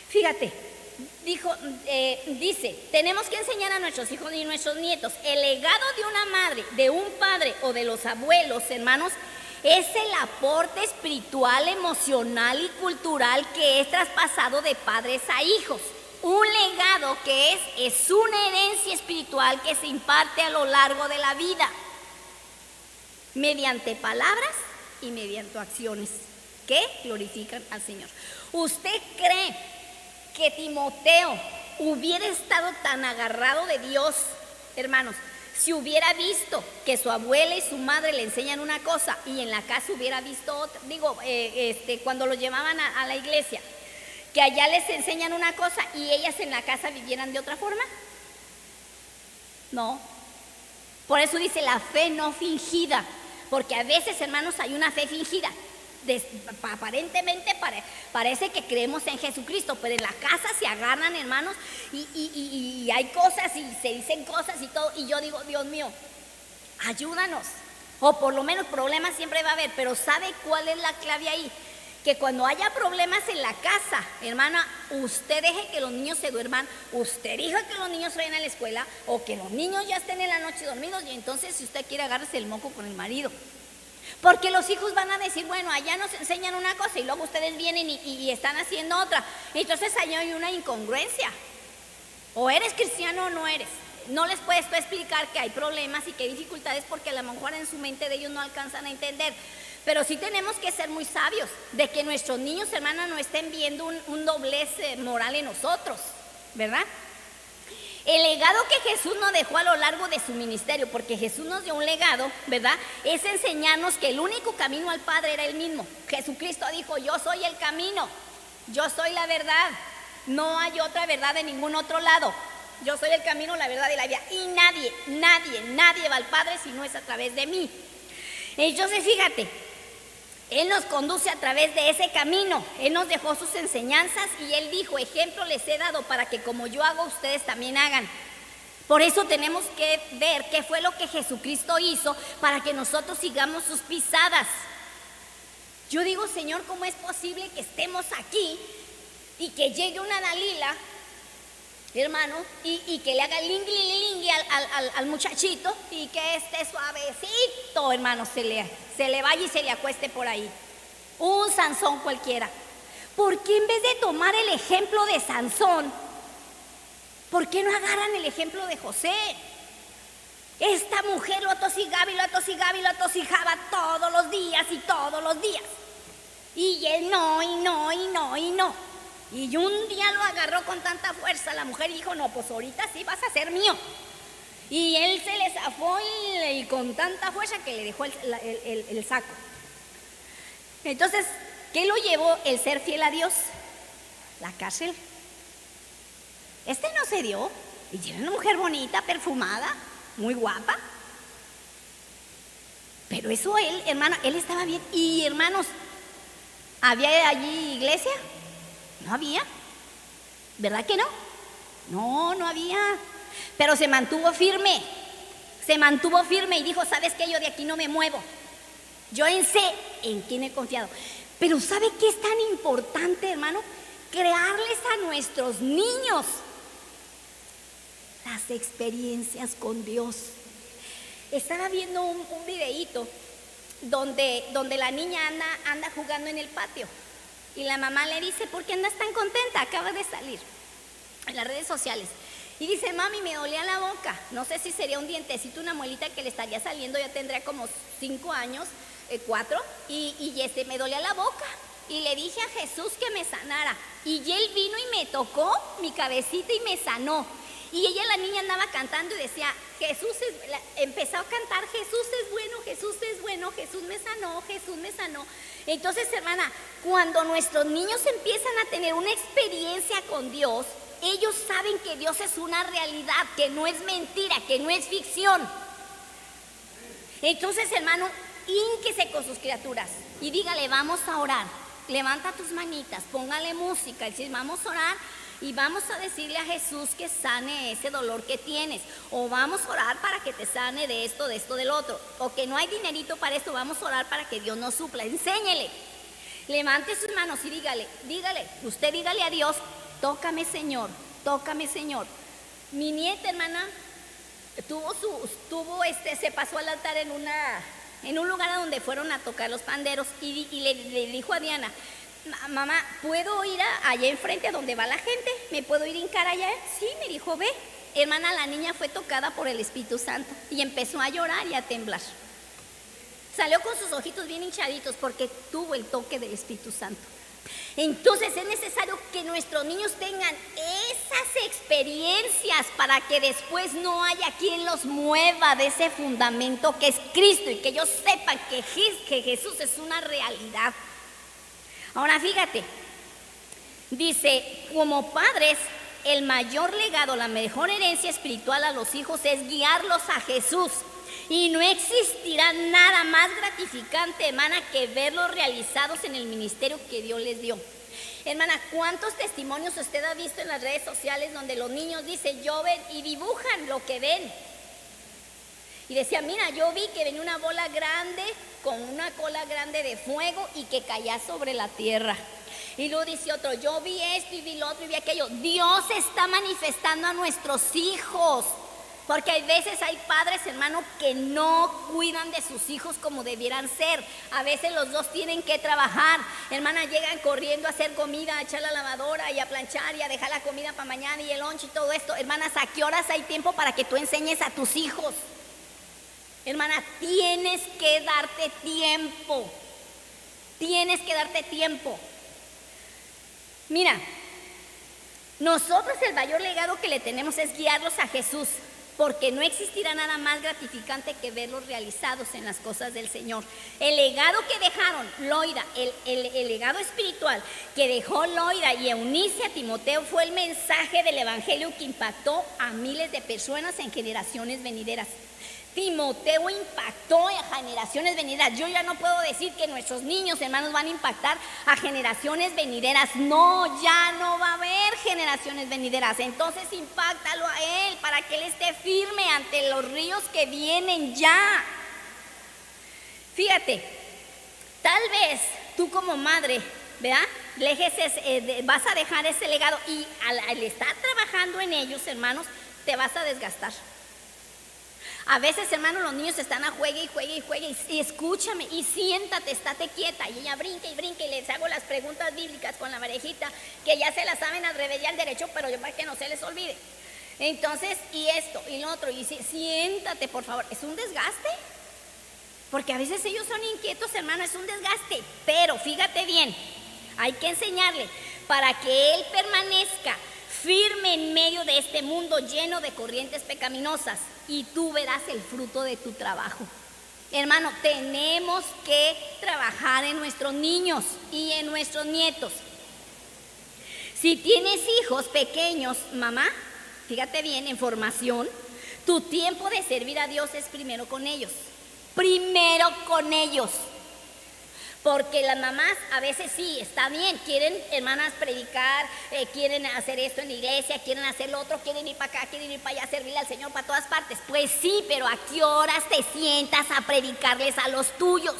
Fíjate, dice, tenemos que enseñar a nuestros hijos y nuestros nietos. El legado de una madre, de un padre o de los abuelos, hermanos, es el aporte espiritual, emocional y cultural que es traspasado de padres a hijos. Un legado que es una herencia espiritual que se imparte a lo largo de la vida, mediante palabras y mediante acciones que glorifican al Señor. ¿Usted cree que Timoteo hubiera estado tan agarrado de Dios, hermanos, si hubiera visto que su abuela y su madre le enseñan una cosa y en la casa hubiera visto otra? Digo, cuando lo llevaban a la iglesia, que allá les enseñan una cosa y ellas en la casa vivieran de otra forma. No. Por eso dice la fe no fingida. porque a veces, hermanos, hay una fe fingida. Aparentemente parece que creemos en Jesucristo, pero en la casa se agarran, hermanos, y hay cosas y se dicen cosas y todo, y yo digo, Dios mío, ayúdanos, o por lo menos problemas siempre va a haber, pero ¿sabe cuál es la clave ahí? Que cuando haya problemas en la casa, hermana, usted deje que los niños se duerman, usted deje que los niños vayan a la escuela, o que los niños ya estén en la noche dormidos, y entonces si usted quiere agarrarse el moco con el marido. Porque los hijos van a decir, bueno, allá nos enseñan una cosa y luego ustedes vienen y están haciendo otra. Entonces allá hay una incongruencia. O eres cristiano o no eres. No les puedes explicar que hay problemas y que hay dificultades porque a lo mejor en su mente de ellos no alcanzan a entender. Pero sí tenemos que ser muy sabios de que nuestros niños, hermanas, no estén viendo un doblez moral en nosotros, ¿verdad? El legado que Jesús nos dejó a lo largo de su ministerio, porque Jesús nos dio un legado, ¿verdad? Es enseñarnos que el único camino al Padre era Él mismo. Jesucristo dijo, yo soy el camino, yo soy la verdad, no hay otra verdad en ningún otro lado. Yo soy el camino, la verdad y la vida. Y nadie va al Padre si no es a través de mí. Entonces, fíjate, Él nos conduce a través de ese camino. Él nos dejó sus enseñanzas y Él dijo, ejemplo les he dado para que como yo hago, ustedes también hagan. Por eso tenemos que ver qué fue lo que Jesucristo hizo para que nosotros sigamos sus pisadas. Yo digo, Señor, ¿cómo es posible que estemos aquí y que llegue una Dalila, hermano, y que le haga lingui al muchachito y que esté suavecito, hermano, se le vaya y se le acueste por ahí? Un Sansón cualquiera. ¿Por qué en vez de tomar el ejemplo de Sansón, por qué no agarran el ejemplo de José? Esta mujer lo atosigaba todos los días. Y él no. Y un día lo agarró con tanta fuerza la mujer y dijo, no, pues ahorita sí vas a ser mío. Y él se le zafó y con tanta fuerza que le dejó el saco. Entonces, ¿qué lo llevó el ser fiel a Dios? La cárcel. No se dio. Y era una mujer bonita, perfumada, muy guapa. Pero eso él, hermano, él estaba bien. Y hermanos, ¿había allí iglesia? No había, ¿verdad que no? No había, pero se mantuvo firme y dijo, ¿sabes qué? Yo de aquí no me muevo, yo sé en quién he confiado. Pero ¿sabe qué es tan importante, hermano? Crearles a nuestros niños las experiencias con Dios. Estaba viendo un videíto donde la niña anda jugando en el patio. Y la mamá le dice, ¿por qué andas tan contenta? Acaba de salir en las redes sociales. Y dice, mami, me dolía la boca. No sé si sería un dientecito, una muelita que le estaría saliendo. Ya tendría como 5 años, 4. Y me dolía la boca. Y le dije a Jesús que me sanara. Y él vino y me tocó mi cabecita y me sanó. Y ella, la niña, andaba cantando y decía, empezó a cantar, Jesús es bueno, Jesús me sanó. Entonces, hermana, cuando nuestros niños empiezan a tener una experiencia con Dios, ellos saben que Dios es una realidad, que no es mentira, que no es ficción. Entonces, hermano, hínquese con sus criaturas y dígale, vamos a orar. Levanta tus manitas, póngale música y dice, vamos a orar. Y vamos a decirle a Jesús que sane ese dolor que tienes. O vamos a orar para que te sane de esto, del otro. O que no hay dinerito para esto, vamos a orar para que Dios nos supla. Enséñele. Levante sus manos y dígale. Usted dígale a Dios, tócame Señor. Mi nieta, hermana, se pasó al altar en un lugar donde fueron a tocar los panderos. Y le dijo a Diana, mamá, ¿puedo ir allá enfrente a donde va la gente? ¿Me puedo ir a hincar allá? Sí, me dijo, ve. Hermana, la niña fue tocada por el Espíritu Santo y empezó a llorar y a temblar. Salió con sus ojitos bien hinchaditos porque tuvo el toque del Espíritu Santo. Entonces es necesario que nuestros niños tengan esas experiencias para que después no haya quien los mueva de ese fundamento que es Cristo y que ellos sepan que Jesús es una realidad. Ahora fíjate, dice, como padres, el mayor legado, la mejor herencia espiritual a los hijos es guiarlos a Jesús Y no existirá nada más gratificante, hermana, que verlos realizados en el ministerio que Dios les dio. Hermana, ¿cuántos testimonios usted ha visto en las redes sociales donde los niños dicen, yo ven y dibujan lo que ven? Y decía, mira, yo vi que venía una bola grande con una cola grande de fuego y que caía sobre la tierra. Y luego dice otro, yo vi esto y vi lo otro y vi aquello. Dios está manifestando a nuestros hijos. Porque hay veces hay padres, hermano, que no cuidan de sus hijos como debieran ser. A veces los dos tienen que trabajar. Hermana, llegan corriendo a hacer comida, a echar la lavadora y a planchar y a dejar la comida para mañana y el lunch y todo esto. Hermanas, ¿a qué horas hay tiempo para que tú enseñes a tus hijos? Hermana, tienes que darte tiempo. Tienes que darte tiempo. Mira, nosotros el mayor legado que le tenemos es guiarlos a Jesús. Porque no existirá nada más gratificante que verlos realizados en las cosas del Señor. El legado que dejaron Loida, el legado espiritual que dejó Loida y Eunice a Timoteo fue el mensaje del evangelio que impactó a miles de personas en generaciones venideras. Timoteo impactó a generaciones venideras. Yo ya no puedo decir que nuestros niños, hermanos, van a impactar a generaciones venideras. No, ya no va a haber generaciones venideras. Entonces impáctalo a él para que él esté firme ante los ríos que vienen ya. Fíjate, tal vez tú como madre, ¿verdad? Vas a dejar ese legado y al estar trabajando en ellos, hermanos, te vas a desgastar. A veces, hermanos, los niños están a juegue y escúchame y siéntate, estate quieta. Y ella brinca y les hago las preguntas bíblicas con la parejita que ya se las saben al revés y al derecho, pero yo para que no se les olvide. Entonces, y esto y lo otro, y siéntate, por favor. Es un desgaste, porque a veces ellos son inquietos, hermano, es un desgaste. Pero fíjate bien, hay que enseñarle para que él permanezca firme en medio de este mundo lleno de corrientes pecaminosas, y tú verás el fruto de tu trabajo. Hermano, tenemos que trabajar en nuestros niños y en nuestros nietos. Si tienes hijos pequeños, mamá, fíjate bien, en formación, tu tiempo de servir a Dios es primero con ellos. Primero con ellos. Porque las mamás a veces sí, está bien, quieren, hermanas, predicar, quieren hacer esto en la iglesia, quieren hacer lo otro, quieren ir para acá, quieren ir para allá, servirle al Señor para todas partes. Pues sí, pero ¿a qué horas te sientas a predicarles a los tuyos?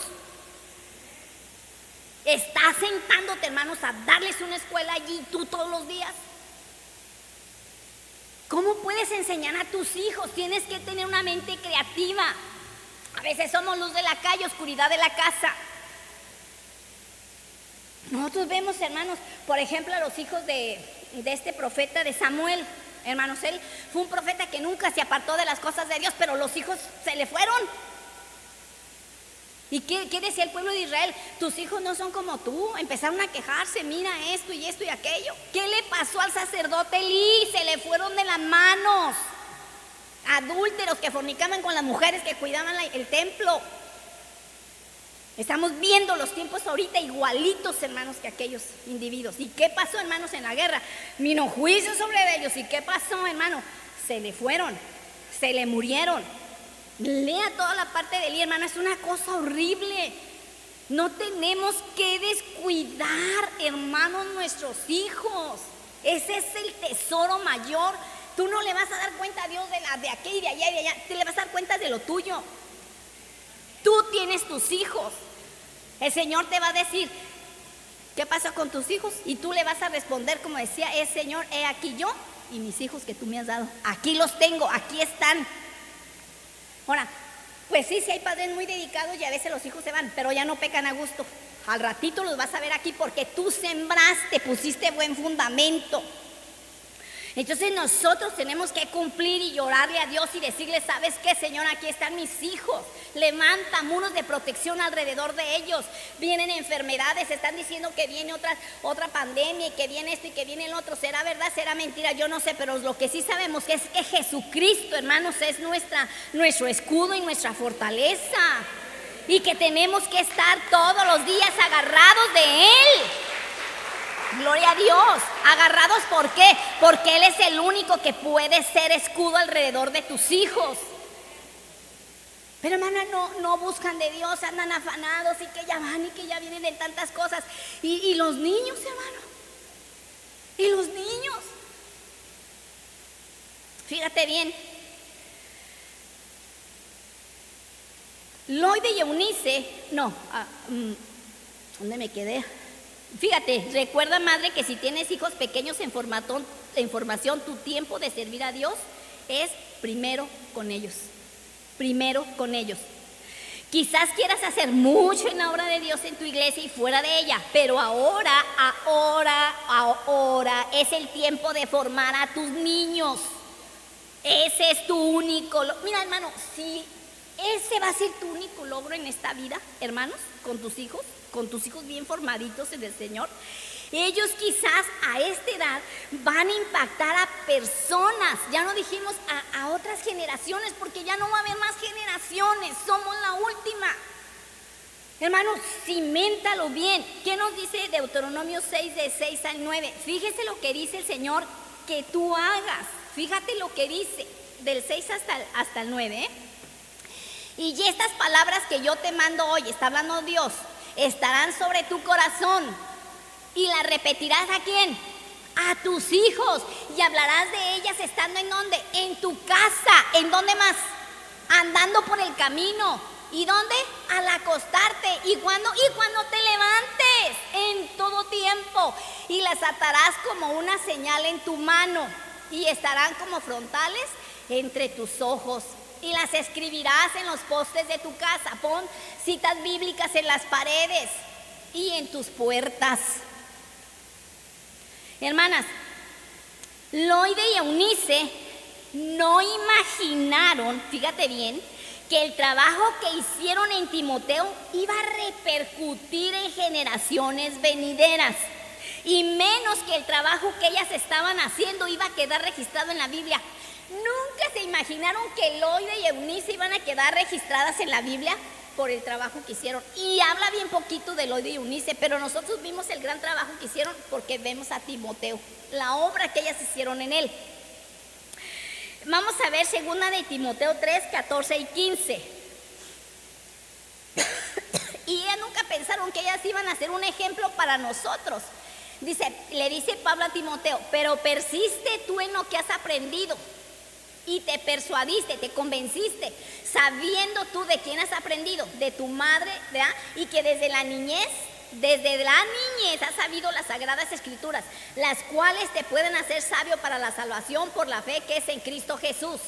¿Estás sentándote, hermanos, a darles una escuela allí tú todos los días? ¿Cómo puedes enseñar a tus hijos? Tienes que tener una mente creativa. A veces somos luz de la calle, oscuridad de la casa. Nosotros vemos, hermanos, por ejemplo, a los hijos de este profeta de Samuel. Hermanos, él fue un profeta que nunca se apartó de las cosas de Dios, pero los hijos se le fueron. ¿Y qué decía el pueblo de Israel? Tus hijos no son como tú. Empezaron a quejarse, mira esto y aquello. ¿Qué le pasó al sacerdote Elí? Se le fueron de las manos. Adúlteros que fornicaban con las mujeres que cuidaban el templo. Estamos viendo los tiempos ahorita igualitos, hermanos, que aquellos individuos. ¿Y qué pasó, hermanos, en la guerra? Vino juicio sobre ellos. ¿Y qué pasó, hermano? Se le fueron, se le murieron. Lea toda la parte de Elí, hermano, es una cosa horrible. No tenemos que descuidar, hermanos, nuestros hijos. Ese es el tesoro mayor. Tú no le vas a dar cuenta a Dios de aquí y de allá y de allá. Te le vas a dar cuenta de lo tuyo. Tú tienes tus hijos. El Señor te va a decir, ¿qué pasa con tus hijos? Y tú le vas a responder como decía, Señor, he aquí yo y mis hijos que tú me has dado. Aquí los tengo, aquí están. Ahora, pues sí hay padres muy dedicados y a veces los hijos se van, pero ya no pecan a gusto. Al ratito los vas a ver aquí porque tú sembraste, pusiste buen fundamento. Entonces nosotros tenemos que cumplir y llorarle a Dios y decirle, ¿sabes qué, Señor? Aquí están mis hijos. Levanta muros de protección alrededor de ellos. Vienen enfermedades, están diciendo que viene otra pandemia y que viene esto y que viene el otro. ¿Será verdad? ¿Será mentira? Yo no sé, pero lo que sí sabemos es que Jesucristo, hermanos, es nuestro escudo y nuestra fortaleza. Y que tenemos que estar todos los días agarrados de Él. Gloria a Dios, agarrados, ¿por qué? Porque Él es el único que puede ser escudo alrededor de tus hijos. Pero hermana, no buscan de Dios, andan afanados y que ya van y que ya vienen en tantas cosas. Y los niños, hermano, y los niños. Fíjate bien, Loida y Eunice, ¿dónde me quedé? Fíjate, recuerda, madre, que si tienes hijos pequeños en formación, tu tiempo de servir a Dios es primero con ellos. Primero con ellos. Quizás quieras hacer mucho en la obra de Dios en tu iglesia y fuera de ella, pero ahora es el tiempo de formar a tus niños. Ese es tu único logro. Mira, hermano, si ese va a ser tu único logro en esta vida, hermanos, con tus hijos bien formaditos en el Señor, ellos quizás a esta edad van a impactar a personas. Ya no dijimos a otras generaciones, porque ya no va a haber más generaciones, somos la última. Hermanos, ciméntalo bien. ¿Qué nos dice Deuteronomio 6, de 6 al 9? Fíjese lo que dice el Señor que tú hagas. Fíjate lo que dice del 6 hasta el 9, Y estas palabras que yo te mando hoy, está hablando Dios, estarán sobre tu corazón. ¿Y las repetirás a quién? A tus hijos. Y hablarás de ellas estando ¿en dónde? En tu casa. ¿En dónde más? Andando por el camino. ¿Y dónde? Al acostarte. ¿Y cuándo? Y cuando te levantes. En todo tiempo. Y las atarás como una señal en tu mano. Y estarán como frontales entre tus ojos. Y las escribirás en los postes de tu casa. Pon citas bíblicas en las paredes y en tus puertas. Hermanas, Loida y Eunice no imaginaron, fíjate bien, que el trabajo que hicieron en Timoteo iba a repercutir en generaciones venideras. Y menos que el trabajo que ellas estaban haciendo iba a quedar registrado en la Biblia. Nunca se imaginaron que Loida y Eunice iban a quedar registradas en la Biblia por el trabajo que hicieron. Y habla bien poquito de Loida y Eunice, pero nosotros vimos el gran trabajo que hicieron porque vemos a Timoteo, la obra que ellas hicieron en él. Vamos a ver 2 de Timoteo 3, 14 y 15. Y ellas nunca pensaron que ellas iban a ser un ejemplo para nosotros. Le dice Pablo a Timoteo: pero persiste tú en lo que has aprendido y te persuadiste, te convenciste, sabiendo tú de quién has aprendido, de tu madre, ¿verdad? Y que desde la niñez has sabido las sagradas escrituras, las cuales te pueden hacer sabio para la salvación por la fe que es en Cristo Jesús.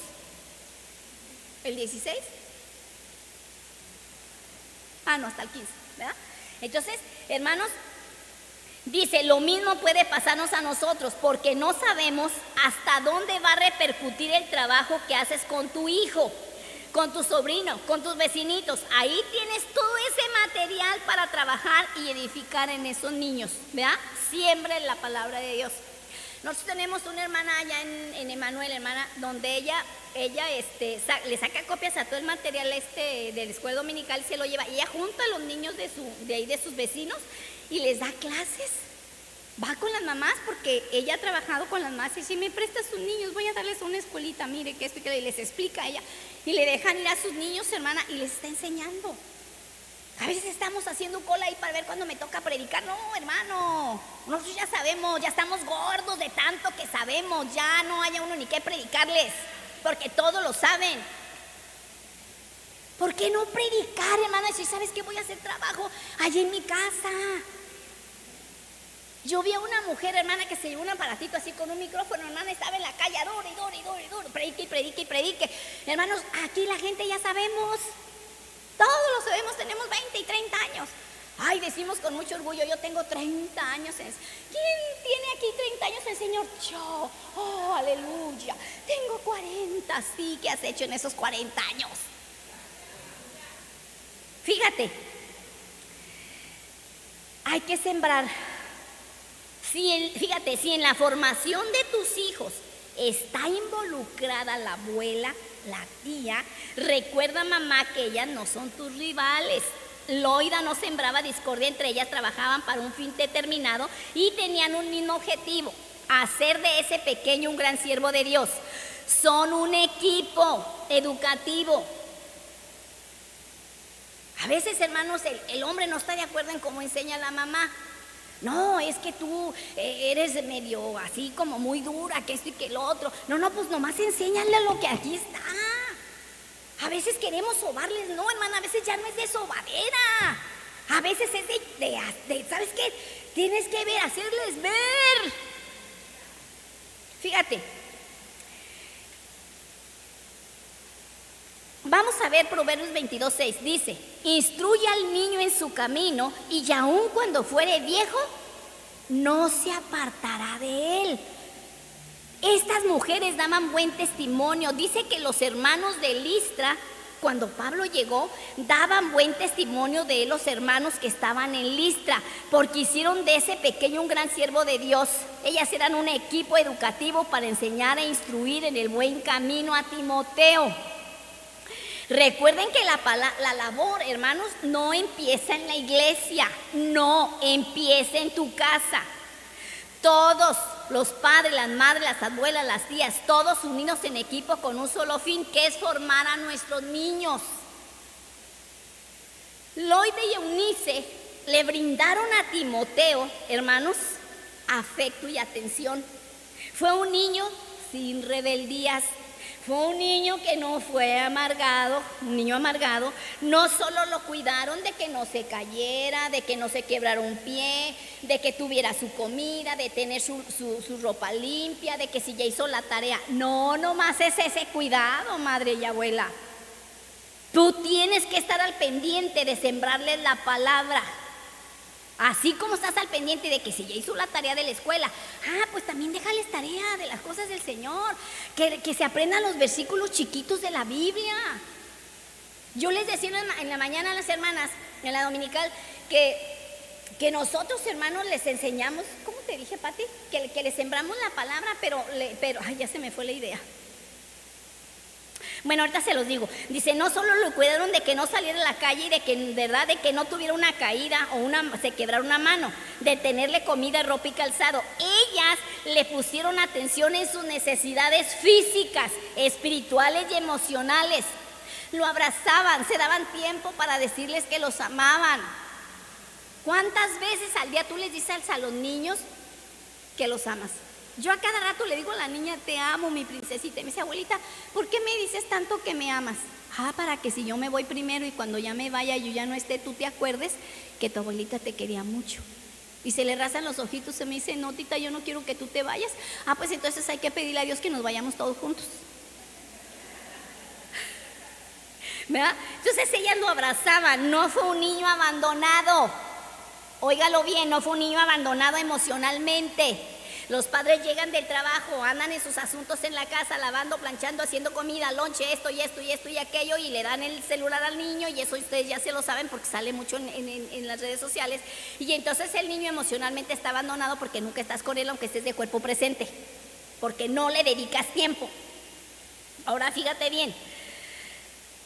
¿El 16? No, hasta el 15, ¿verdad? Entonces, hermanos, dice, lo mismo puede pasarnos a nosotros, porque no sabemos hasta dónde va a repercutir el trabajo que haces con tu hijo, con tu sobrino, con tus vecinitos. Ahí tienes todo ese material para trabajar y edificar en esos niños, ¿verdad? Siempre la palabra de Dios. Nosotros tenemos una hermana allá en Emanuel, hermana, donde ella le saca copias a todo el material de la escuela dominical y se lo lleva. Ella junta a los niños de ahí de sus vecinos y les da clases. Va con las mamás, porque ella ha trabajado con las mamás y si me prestas sus niños, voy a darles una escuelita, mire que esto y que les explica a ella. Y le dejan ir a sus niños, hermana, y les está enseñando. A veces estamos haciendo cola ahí para ver cuándo me toca predicar. No, hermano, nosotros ya sabemos, ya estamos gordos de tanto que sabemos. Ya no haya uno ni qué predicarles, porque todos lo saben. ¿Por qué no predicar, hermana? Si sabes que voy a hacer trabajo allí en mi casa. Yo vi a una mujer, hermana, que se llevó un aparatito así con un micrófono, hermana, estaba en la calle, duro, predique. Hermanos, aquí la gente ya sabemos, todos lo sabemos, tenemos 20 y 30 años. Ay, decimos con mucho orgullo, yo tengo 30 años. ¿Quién tiene aquí 30 años el Señor? Yo, aleluya, tengo 40, sí, ¿qué has hecho en esos 40 años? Fíjate, hay que sembrar. Fíjate, si en la formación de tus hijos está involucrada la abuela, la tía, recuerda, mamá, que ellas no son tus rivales. Loida no sembraba discordia entre ellas, trabajaban para un fin determinado y tenían un mismo objetivo: hacer de ese pequeño un gran siervo de Dios. Son un equipo educativo. A veces, hermanos, el hombre no está de acuerdo en cómo enseña la mamá. No, es que tú eres medio así como muy dura, que esto y que lo otro. No, pues nomás enséñale lo que aquí está. A veces queremos sobarles, no, hermana, a veces ya no es de sobadera. A veces es de ¿sabes qué? Tienes que ver, hacerles ver. Fíjate. Vamos a ver Proverbios 22:6, dice: instruye al niño en su camino y aun cuando fuere viejo, no se apartará de él. Estas mujeres daban buen testimonio. Dice que los hermanos de Listra, cuando Pablo llegó, daban buen testimonio de los hermanos que estaban en Listra, porque hicieron de ese pequeño un gran siervo de Dios. Ellas eran un equipo educativo para enseñar e instruir en el buen camino a Timoteo. Recuerden que la labor, hermanos, no empieza en la iglesia, no empieza en tu casa. Todos, los padres, las madres, las abuelas, las tías, todos unidos en equipo con un solo fin, que es formar a nuestros niños. Loide y Eunice le brindaron a Timoteo, hermanos, afecto y atención. Fue un niño sin rebeldías. Fue un niño que no fue amargado, un niño amargado. No solo lo cuidaron de que no se cayera, de que no se quebrara un pie, de que tuviera su comida, de tener su ropa limpia, de que si ya hizo la tarea. No, nomás es ese cuidado, madre y abuela. Tú tienes que estar al pendiente de sembrarles la palabra. Así como estás al pendiente de que si ya hizo la tarea de la escuela, pues también déjales tarea de las cosas del Señor, que se aprendan los versículos chiquitos de la Biblia. Yo les decía en la mañana a las hermanas, en la dominical, que nosotros, hermanos, les enseñamos, ¿cómo te dije, Pati? Que les sembramos la palabra, pero ya se me fue la idea. Bueno, ahorita se los digo. Dice, no solo lo cuidaron de que no saliera a la calle y de que, ¿verdad?, de que no tuviera una caída o se quebrara una mano, de tenerle comida, ropa y calzado. Ellas le pusieron atención en sus necesidades físicas, espirituales y emocionales. Lo abrazaban, se daban tiempo para decirles que los amaban. ¿Cuántas veces al día tú les dices a los niños que los amas? Yo a cada rato le digo a la niña, te amo, mi princesita. Y me dice, abuelita, ¿por qué me dices tanto que me amas? Para que si yo me voy primero y cuando ya me vaya yo ya no esté, tú te acuerdes que tu abuelita te quería mucho. Y se le rasan los ojitos, se me dice, no, tita, yo no quiero que tú te vayas. Pues entonces hay que pedirle a Dios que nos vayamos todos juntos, ¿verdad? Entonces ellas lo abrazaban. No fue un niño abandonado. Óigalo bien, no fue un niño abandonado emocionalmente. Los padres llegan del trabajo, andan en sus asuntos en la casa, lavando, planchando, haciendo comida, lonche, esto y aquello, y le dan el celular al niño, y eso ustedes ya se lo saben porque sale mucho en las redes sociales. Y entonces el niño emocionalmente está abandonado porque nunca estás con él, aunque estés de cuerpo presente, porque no le dedicas tiempo. Ahora fíjate bien.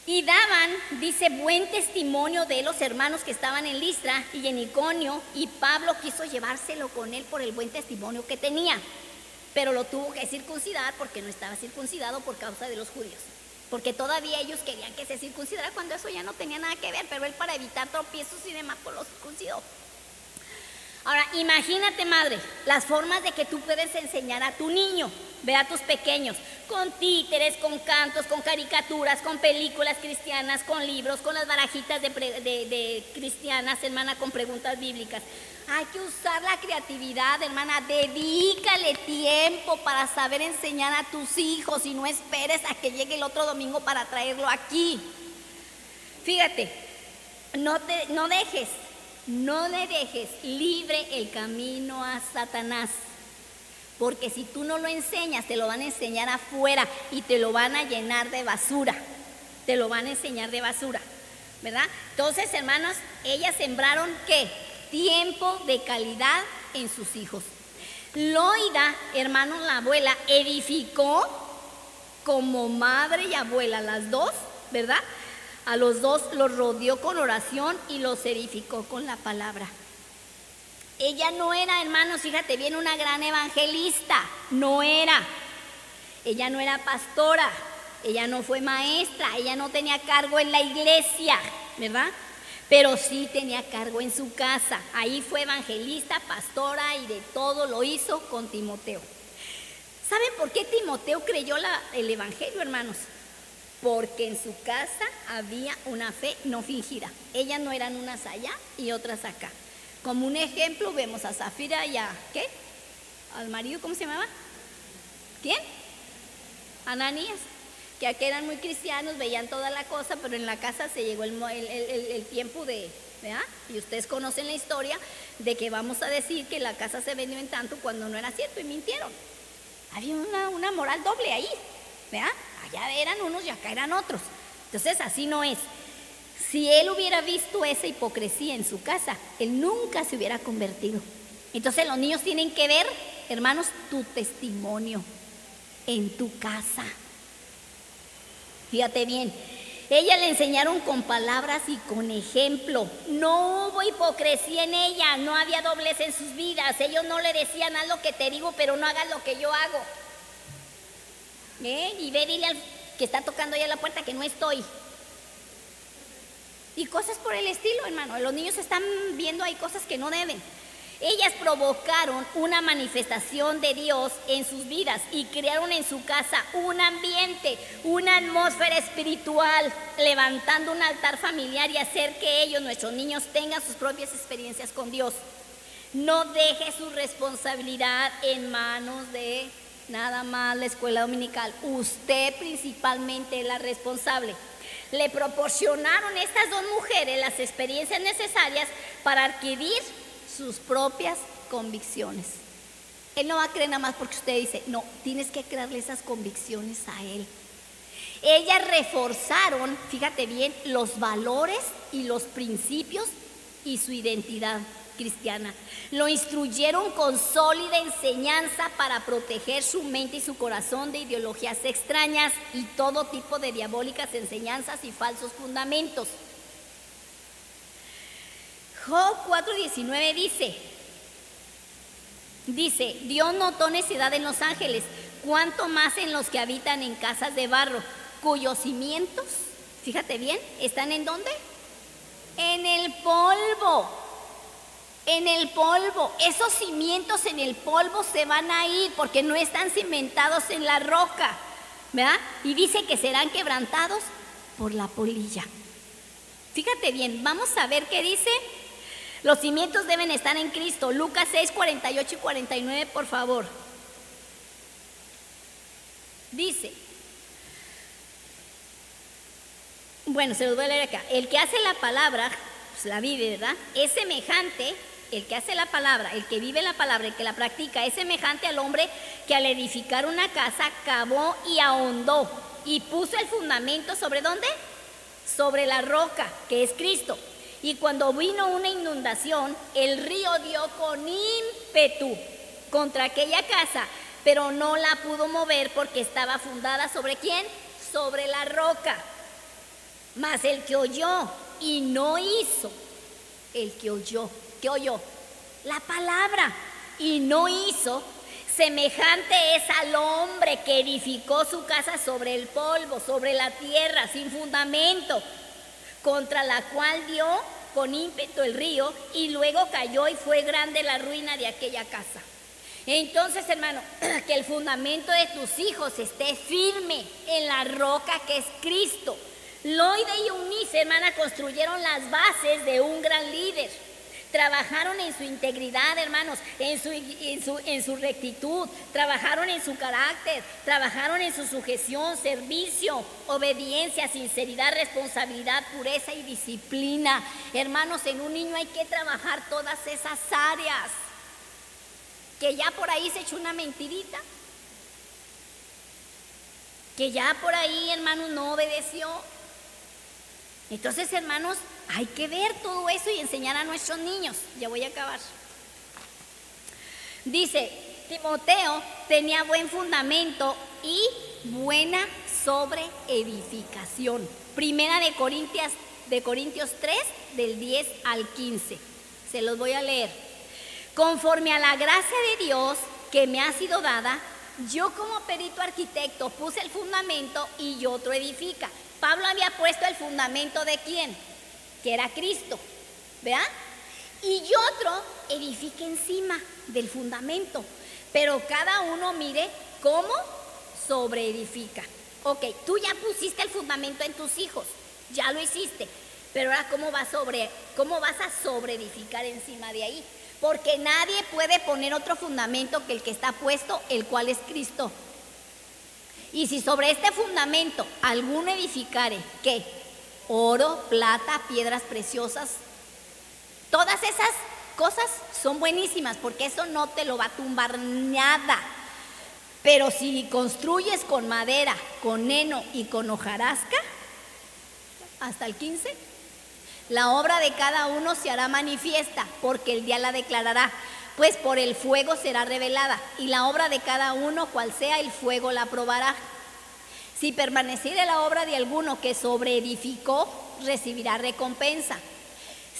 Y daban, dice, buen testimonio de los hermanos que estaban en Listra y en Iconio, y Pablo quiso llevárselo con él por el buen testimonio que tenía, pero lo tuvo que circuncidar porque no estaba circuncidado por causa de los judíos, porque todavía ellos querían que se circuncidara cuando eso ya no tenía nada que ver, pero él, para evitar tropiezos y demás, pues lo circuncidó. Ahora, imagínate, madre, las formas de que tú puedes enseñar a tu niño, ve a tus pequeños, con títeres, con cantos, con caricaturas, con películas cristianas, con libros, con las barajitas de cristianas, hermana, con preguntas bíblicas. Hay que usar la creatividad, hermana. Dedícale tiempo para saber enseñar a tus hijos y no esperes a que llegue el otro domingo para traerlo aquí. Fíjate, no le dejes libre el camino a Satanás, porque si tú no lo enseñas, te lo van a enseñar afuera y te lo van a llenar de basura, te lo van a enseñar de basura, ¿verdad? Entonces, hermanos, ellas sembraron ¿qué? Tiempo de calidad en sus hijos. Loida, hermanos, la abuela, edificó como madre y abuela, las dos, ¿verdad? A los dos los rodeó con oración y los edificó con la palabra. Ella no era, hermanos, fíjate bien, una gran evangelista, no era. Ella no era pastora, ella no fue maestra, ella no tenía cargo en la iglesia, ¿verdad? pero sí tenía cargo en su casa. Ahí fue evangelista, pastora y de todo lo hizo con Timoteo. ¿Saben por qué Timoteo creyó el evangelio, hermanos? Porque en su casa había una fe no fingida. Ellas no eran unas allá y otras acá. Como un ejemplo vemos a Zafira y a, ¿qué? Al marido, ¿cómo se llamaba? ¿Quién? Ananías. Que aquí eran muy cristianos, veían toda la cosa, pero en la casa se llegó el tiempo de, ¿verdad? Y ustedes conocen la historia de que vamos a decir que la casa se vendió en tanto cuando no era cierto y mintieron. Había una moral doble ahí, ¿verdad? Allá eran unos y acá eran otros. Entonces así no es. Si él hubiera visto esa hipocresía en su casa, él nunca se hubiera convertido. Entonces los niños tienen que ver, hermanos, tu testimonio en tu casa. Fíjate bien, ella le enseñaron con palabras y con ejemplo. No hubo hipocresía en ella, no había doblez en sus vidas. Ellos no le decían, haz lo que te digo, pero no hagas lo que yo hago. Y ve, dile al que está tocando ya la puerta que no estoy. Y cosas por el estilo, hermano. Los niños están viendo ahí cosas que no deben. Ellas provocaron una manifestación de Dios en sus vidas y crearon en su casa un ambiente, una atmósfera espiritual, levantando un altar familiar y hacer que ellos, nuestros niños, tengan sus propias experiencias con Dios. No deje su responsabilidad en manos de nada más la escuela dominical. Usted principalmente es la responsable. Le proporcionaron estas dos mujeres las experiencias necesarias para adquirir sus propias convicciones. Él no va a creer nada más porque usted dice, no, tienes que crearle esas convicciones a él. Ellas reforzaron, fíjate bien, los valores y los principios y su identidad cristiana. Lo instruyeron con sólida enseñanza para proteger su mente y su corazón de ideologías extrañas y todo tipo de diabólicas enseñanzas y falsos fundamentos. Job 4:19 dice, Dios notó necedad en los ángeles, cuanto más en los que habitan en casas de barro, cuyos cimientos, fíjate bien, ¿están en dónde? En el polvo. En el polvo. Esos cimientos en el polvo se van a ir porque no están cimentados en la roca, ¿verdad? Y dice que serán quebrantados por la polilla. Fíjate bien, vamos a ver qué dice. Los cimientos deben estar en Cristo. Lucas 6:48 y 49, por favor. Dice, bueno, se los voy a leer acá. El que hace la palabra, pues la vive, ¿verdad? Es semejante, el que hace la palabra, el que vive la palabra, el que la practica, es semejante al hombre que al edificar una casa cavó y ahondó y puso el fundamento ¿sobre dónde? Sobre la roca, que es Cristo. Y cuando vino una inundación, el río dio con ímpetu contra aquella casa, pero no la pudo mover porque estaba fundada ¿sobre quién? Sobre la roca. Mas el que oyó y no hizo, el que oyó, ¿qué oyó? La palabra, y no hizo, semejante es al hombre que edificó su casa sobre el polvo, sobre la tierra, sin fundamento, contra la cual dio con ímpetu el río y luego cayó y fue grande la ruina de aquella casa. Entonces, hermano, que el fundamento de tus hijos esté firme en la roca que es Cristo. Loida y Eunice, hermana, construyeron las bases de un gran líder. Trabajaron en su integridad, hermanos, en su rectitud, trabajaron en su carácter, trabajaron en su sujeción, servicio, obediencia, sinceridad, responsabilidad, pureza y disciplina. Hermanos, en un niño hay que trabajar todas esas áreas. Que ya por ahí se echó una mentirita, que ya por ahí, hermanos, no obedeció. Entonces, hermanos, hay que ver todo eso y enseñar a nuestros niños. Ya voy a acabar. Dice, Timoteo tenía buen fundamento y buena sobreedificación. Primera de Corintios 3, del 10 al 15. Se los voy a leer. Conforme a la gracia de Dios que me ha sido dada, yo como perito arquitecto puse el fundamento y otro edifica. Pablo había puesto el fundamento ¿de quién? que era Cristo, ¿verdad? Y otro edifica encima del fundamento, pero cada uno mire cómo sobreedifica. Ok, tú ya pusiste el fundamento en tus hijos, ya lo hiciste, pero ahora ¿cómo vas a sobreedificar encima de ahí? Porque nadie puede poner otro fundamento que el que está puesto, el cual es Cristo. Y si sobre este fundamento alguno edificare, ¿qué? Oro, plata, piedras preciosas, todas esas cosas son buenísimas porque eso no te lo va a tumbar nada. Pero si construyes con madera, con heno y con hojarasca, hasta el 15, la obra de cada uno se hará manifiesta, porque el día la declarará, pues por el fuego será revelada, y la obra de cada uno, cual sea, el fuego la probará. Si permaneciere la obra de alguno que sobreedificó, recibirá recompensa.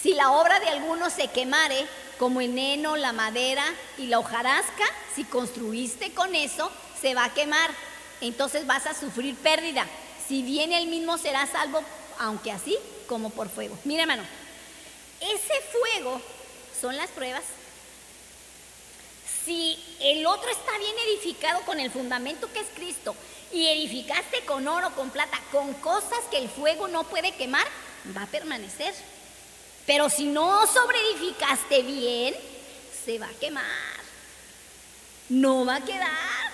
Si la obra de alguno se quemare, como el heno, la madera y la hojarasca, si construiste con eso, se va a quemar. Entonces vas a sufrir pérdida. Si bien él mismo será salvo, aunque así como por fuego. Mira, hermano, ese fuego son las pruebas. Si el otro está bien edificado con el fundamento que es Cristo y edificaste con oro, con plata, con cosas que el fuego no puede quemar, va a permanecer. Pero si no sobreedificaste bien, se va a quemar, no va a quedar.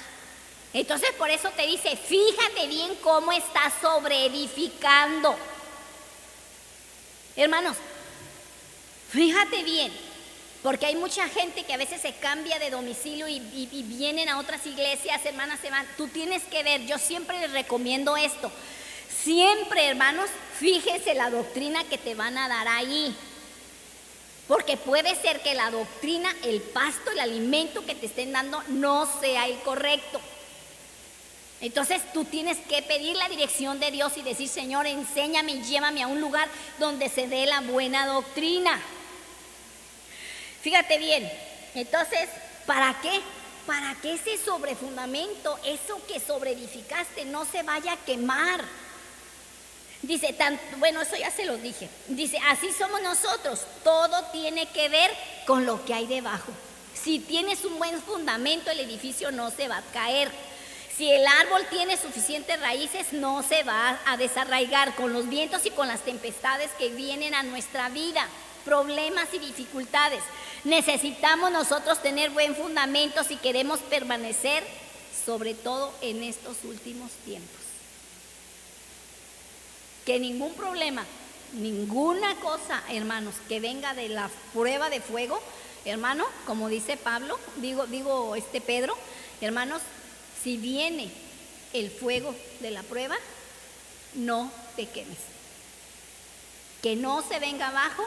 Entonces por eso te dice, fíjate bien cómo estás sobreedificando. Hermanos, fíjate bien, porque hay mucha gente que a veces se cambia de domicilio y vienen a otras iglesias, hermanas, se van. Tú tienes que ver, yo siempre les recomiendo esto. Siempre, hermanos, fíjese la doctrina que te van a dar ahí. Porque puede ser que la doctrina, el pasto, el alimento que te estén dando no sea el correcto. Entonces tú tienes que pedir la dirección de Dios y decir, Señor, enséñame y llévame a un lugar donde se dé la buena doctrina. Fíjate bien, entonces, ¿para qué? Para que ese sobrefundamento, eso que sobreedificaste, no se vaya a quemar. Dice, bueno, eso ya se lo dije. Dice, así somos nosotros. Todo tiene que ver con lo que hay debajo. Si tienes un buen fundamento, el edificio no se va a caer. Si el árbol tiene suficientes raíces, no se va a desarraigar con los vientos y con las tempestades que vienen a nuestra vida, problemas y dificultades. Necesitamos nosotros tener buen fundamento si queremos permanecer, sobre todo en estos últimos tiempos. Que ningún problema, ninguna cosa, hermanos, que venga de la prueba de fuego, hermano, como dice Pablo, Pedro, hermanos, si viene el fuego de la prueba, no te quemes. Que no se venga abajo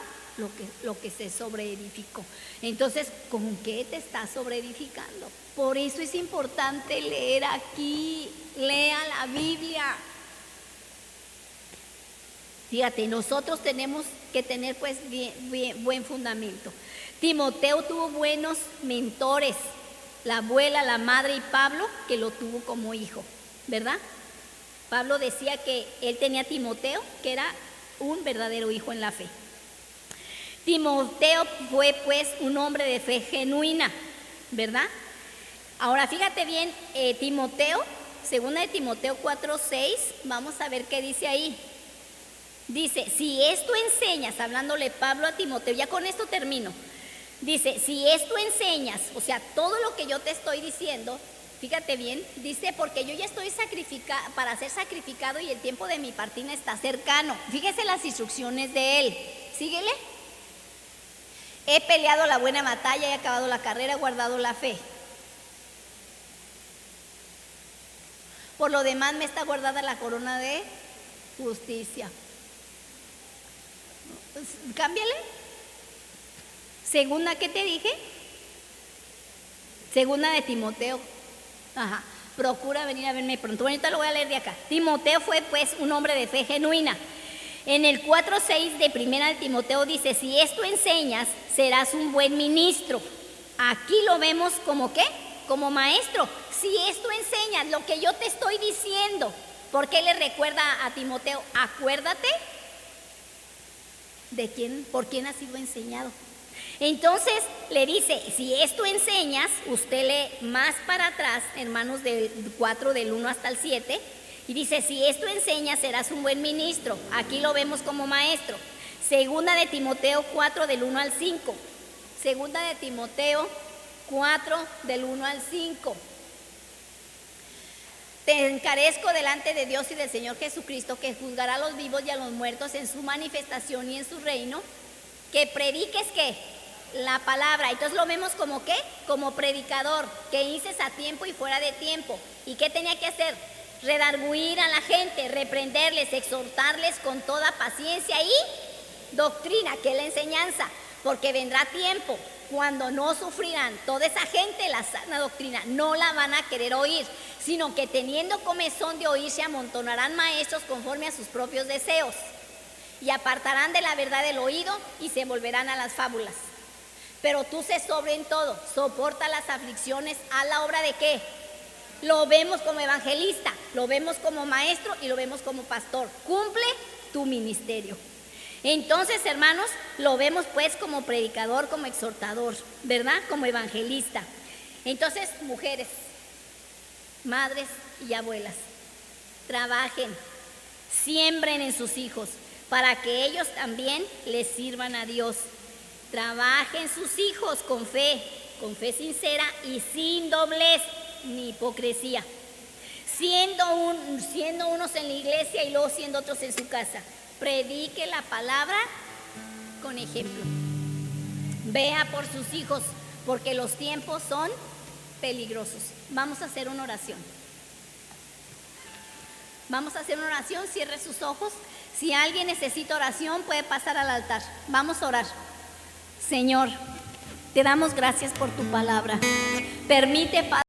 lo que se sobreedificó. Entonces, ¿con qué te estás sobreedificando? Por eso es importante leer aquí, lea la Biblia. Fíjate, nosotros tenemos que tener pues buen fundamento. Timoteo tuvo buenos mentores, la abuela, la madre y Pablo, que lo tuvo como hijo, ¿verdad? Pablo decía que él tenía a Timoteo, que era un verdadero hijo en la fe. Timoteo fue pues un hombre de fe genuina, ¿verdad? Ahora fíjate bien, Timoteo, segunda de Timoteo 4:6, vamos a ver qué dice ahí. Dice, si esto enseñas, hablándole Pablo a Timoteo, ya con esto termino. Dice, si esto enseñas, o sea, todo lo que yo te estoy diciendo, fíjate bien, dice, porque yo ya estoy para ser sacrificado y el tiempo de mi partida está cercano. Fíjese las instrucciones de él, síguele. He peleado la buena batalla, he acabado la carrera, he guardado la fe. Por lo demás me está guardada la corona de justicia. Cámbiale. Segunda, ¿qué te dije? Segunda de Timoteo. Ajá. Procura venir a verme pronto. Bueno, ahorita lo voy a leer de acá. Timoteo fue pues un hombre de fe genuina. En el 4:6 de primera de Timoteo dice, si esto enseñas, serás un buen ministro. Aquí lo vemos como ¿qué? Como maestro. Si esto enseñas, lo que yo te estoy diciendo, ¿por qué le recuerda a Timoteo? Acuérdate de quién, por quién ha sido enseñado. Entonces le dice, si esto enseñas, usted lee más para atrás, hermanos, del 4, del 1 hasta el 7, y dice, si esto enseñas, serás un buen ministro. Aquí lo vemos como maestro. Segunda de Timoteo 4, del 1 al 5. Segunda de Timoteo 4, del 1 al 5. Te encarezco delante de Dios y del Señor Jesucristo, que juzgará a los vivos y a los muertos en su manifestación y en su reino, que prediques, ¿qué? La palabra. Entonces lo vemos como ¿qué? Como predicador, que dices a tiempo y fuera de tiempo. ¿Y qué tenía que hacer? Redarguir a la gente, reprenderles, exhortarles con toda paciencia y doctrina, que es la enseñanza, porque vendrá tiempo cuando no sufrirán toda esa gente la sana doctrina, no la van a querer oír, sino que teniendo comezón de oír se amontonarán maestros conforme a sus propios deseos y apartarán de la verdad el oído y se volverán a las fábulas. Pero tú sé sobre en todo, soporta las aflicciones, a la obra de ¿qué? Lo vemos como evangelista, lo vemos como maestro y lo vemos como pastor. Cumple tu ministerio. Entonces, hermanos, lo vemos pues como predicador, como exhortador, ¿verdad? Como evangelista. Entonces, mujeres, madres y abuelas, trabajen, siembren en sus hijos para que ellos también les sirvan a Dios. Trabajen sus hijos con fe sincera y sin doblez ni hipocresía, siendo unos en la iglesia y luego siendo otros en su casa. Predique la palabra con ejemplo. Vea por sus hijos, porque los tiempos son peligrosos. Vamos a hacer una oración. Vamos a hacer una oración, cierre sus ojos. Si alguien necesita oración, puede pasar al altar. Vamos a orar. Señor, te damos gracias por tu palabra. Permite, Padre,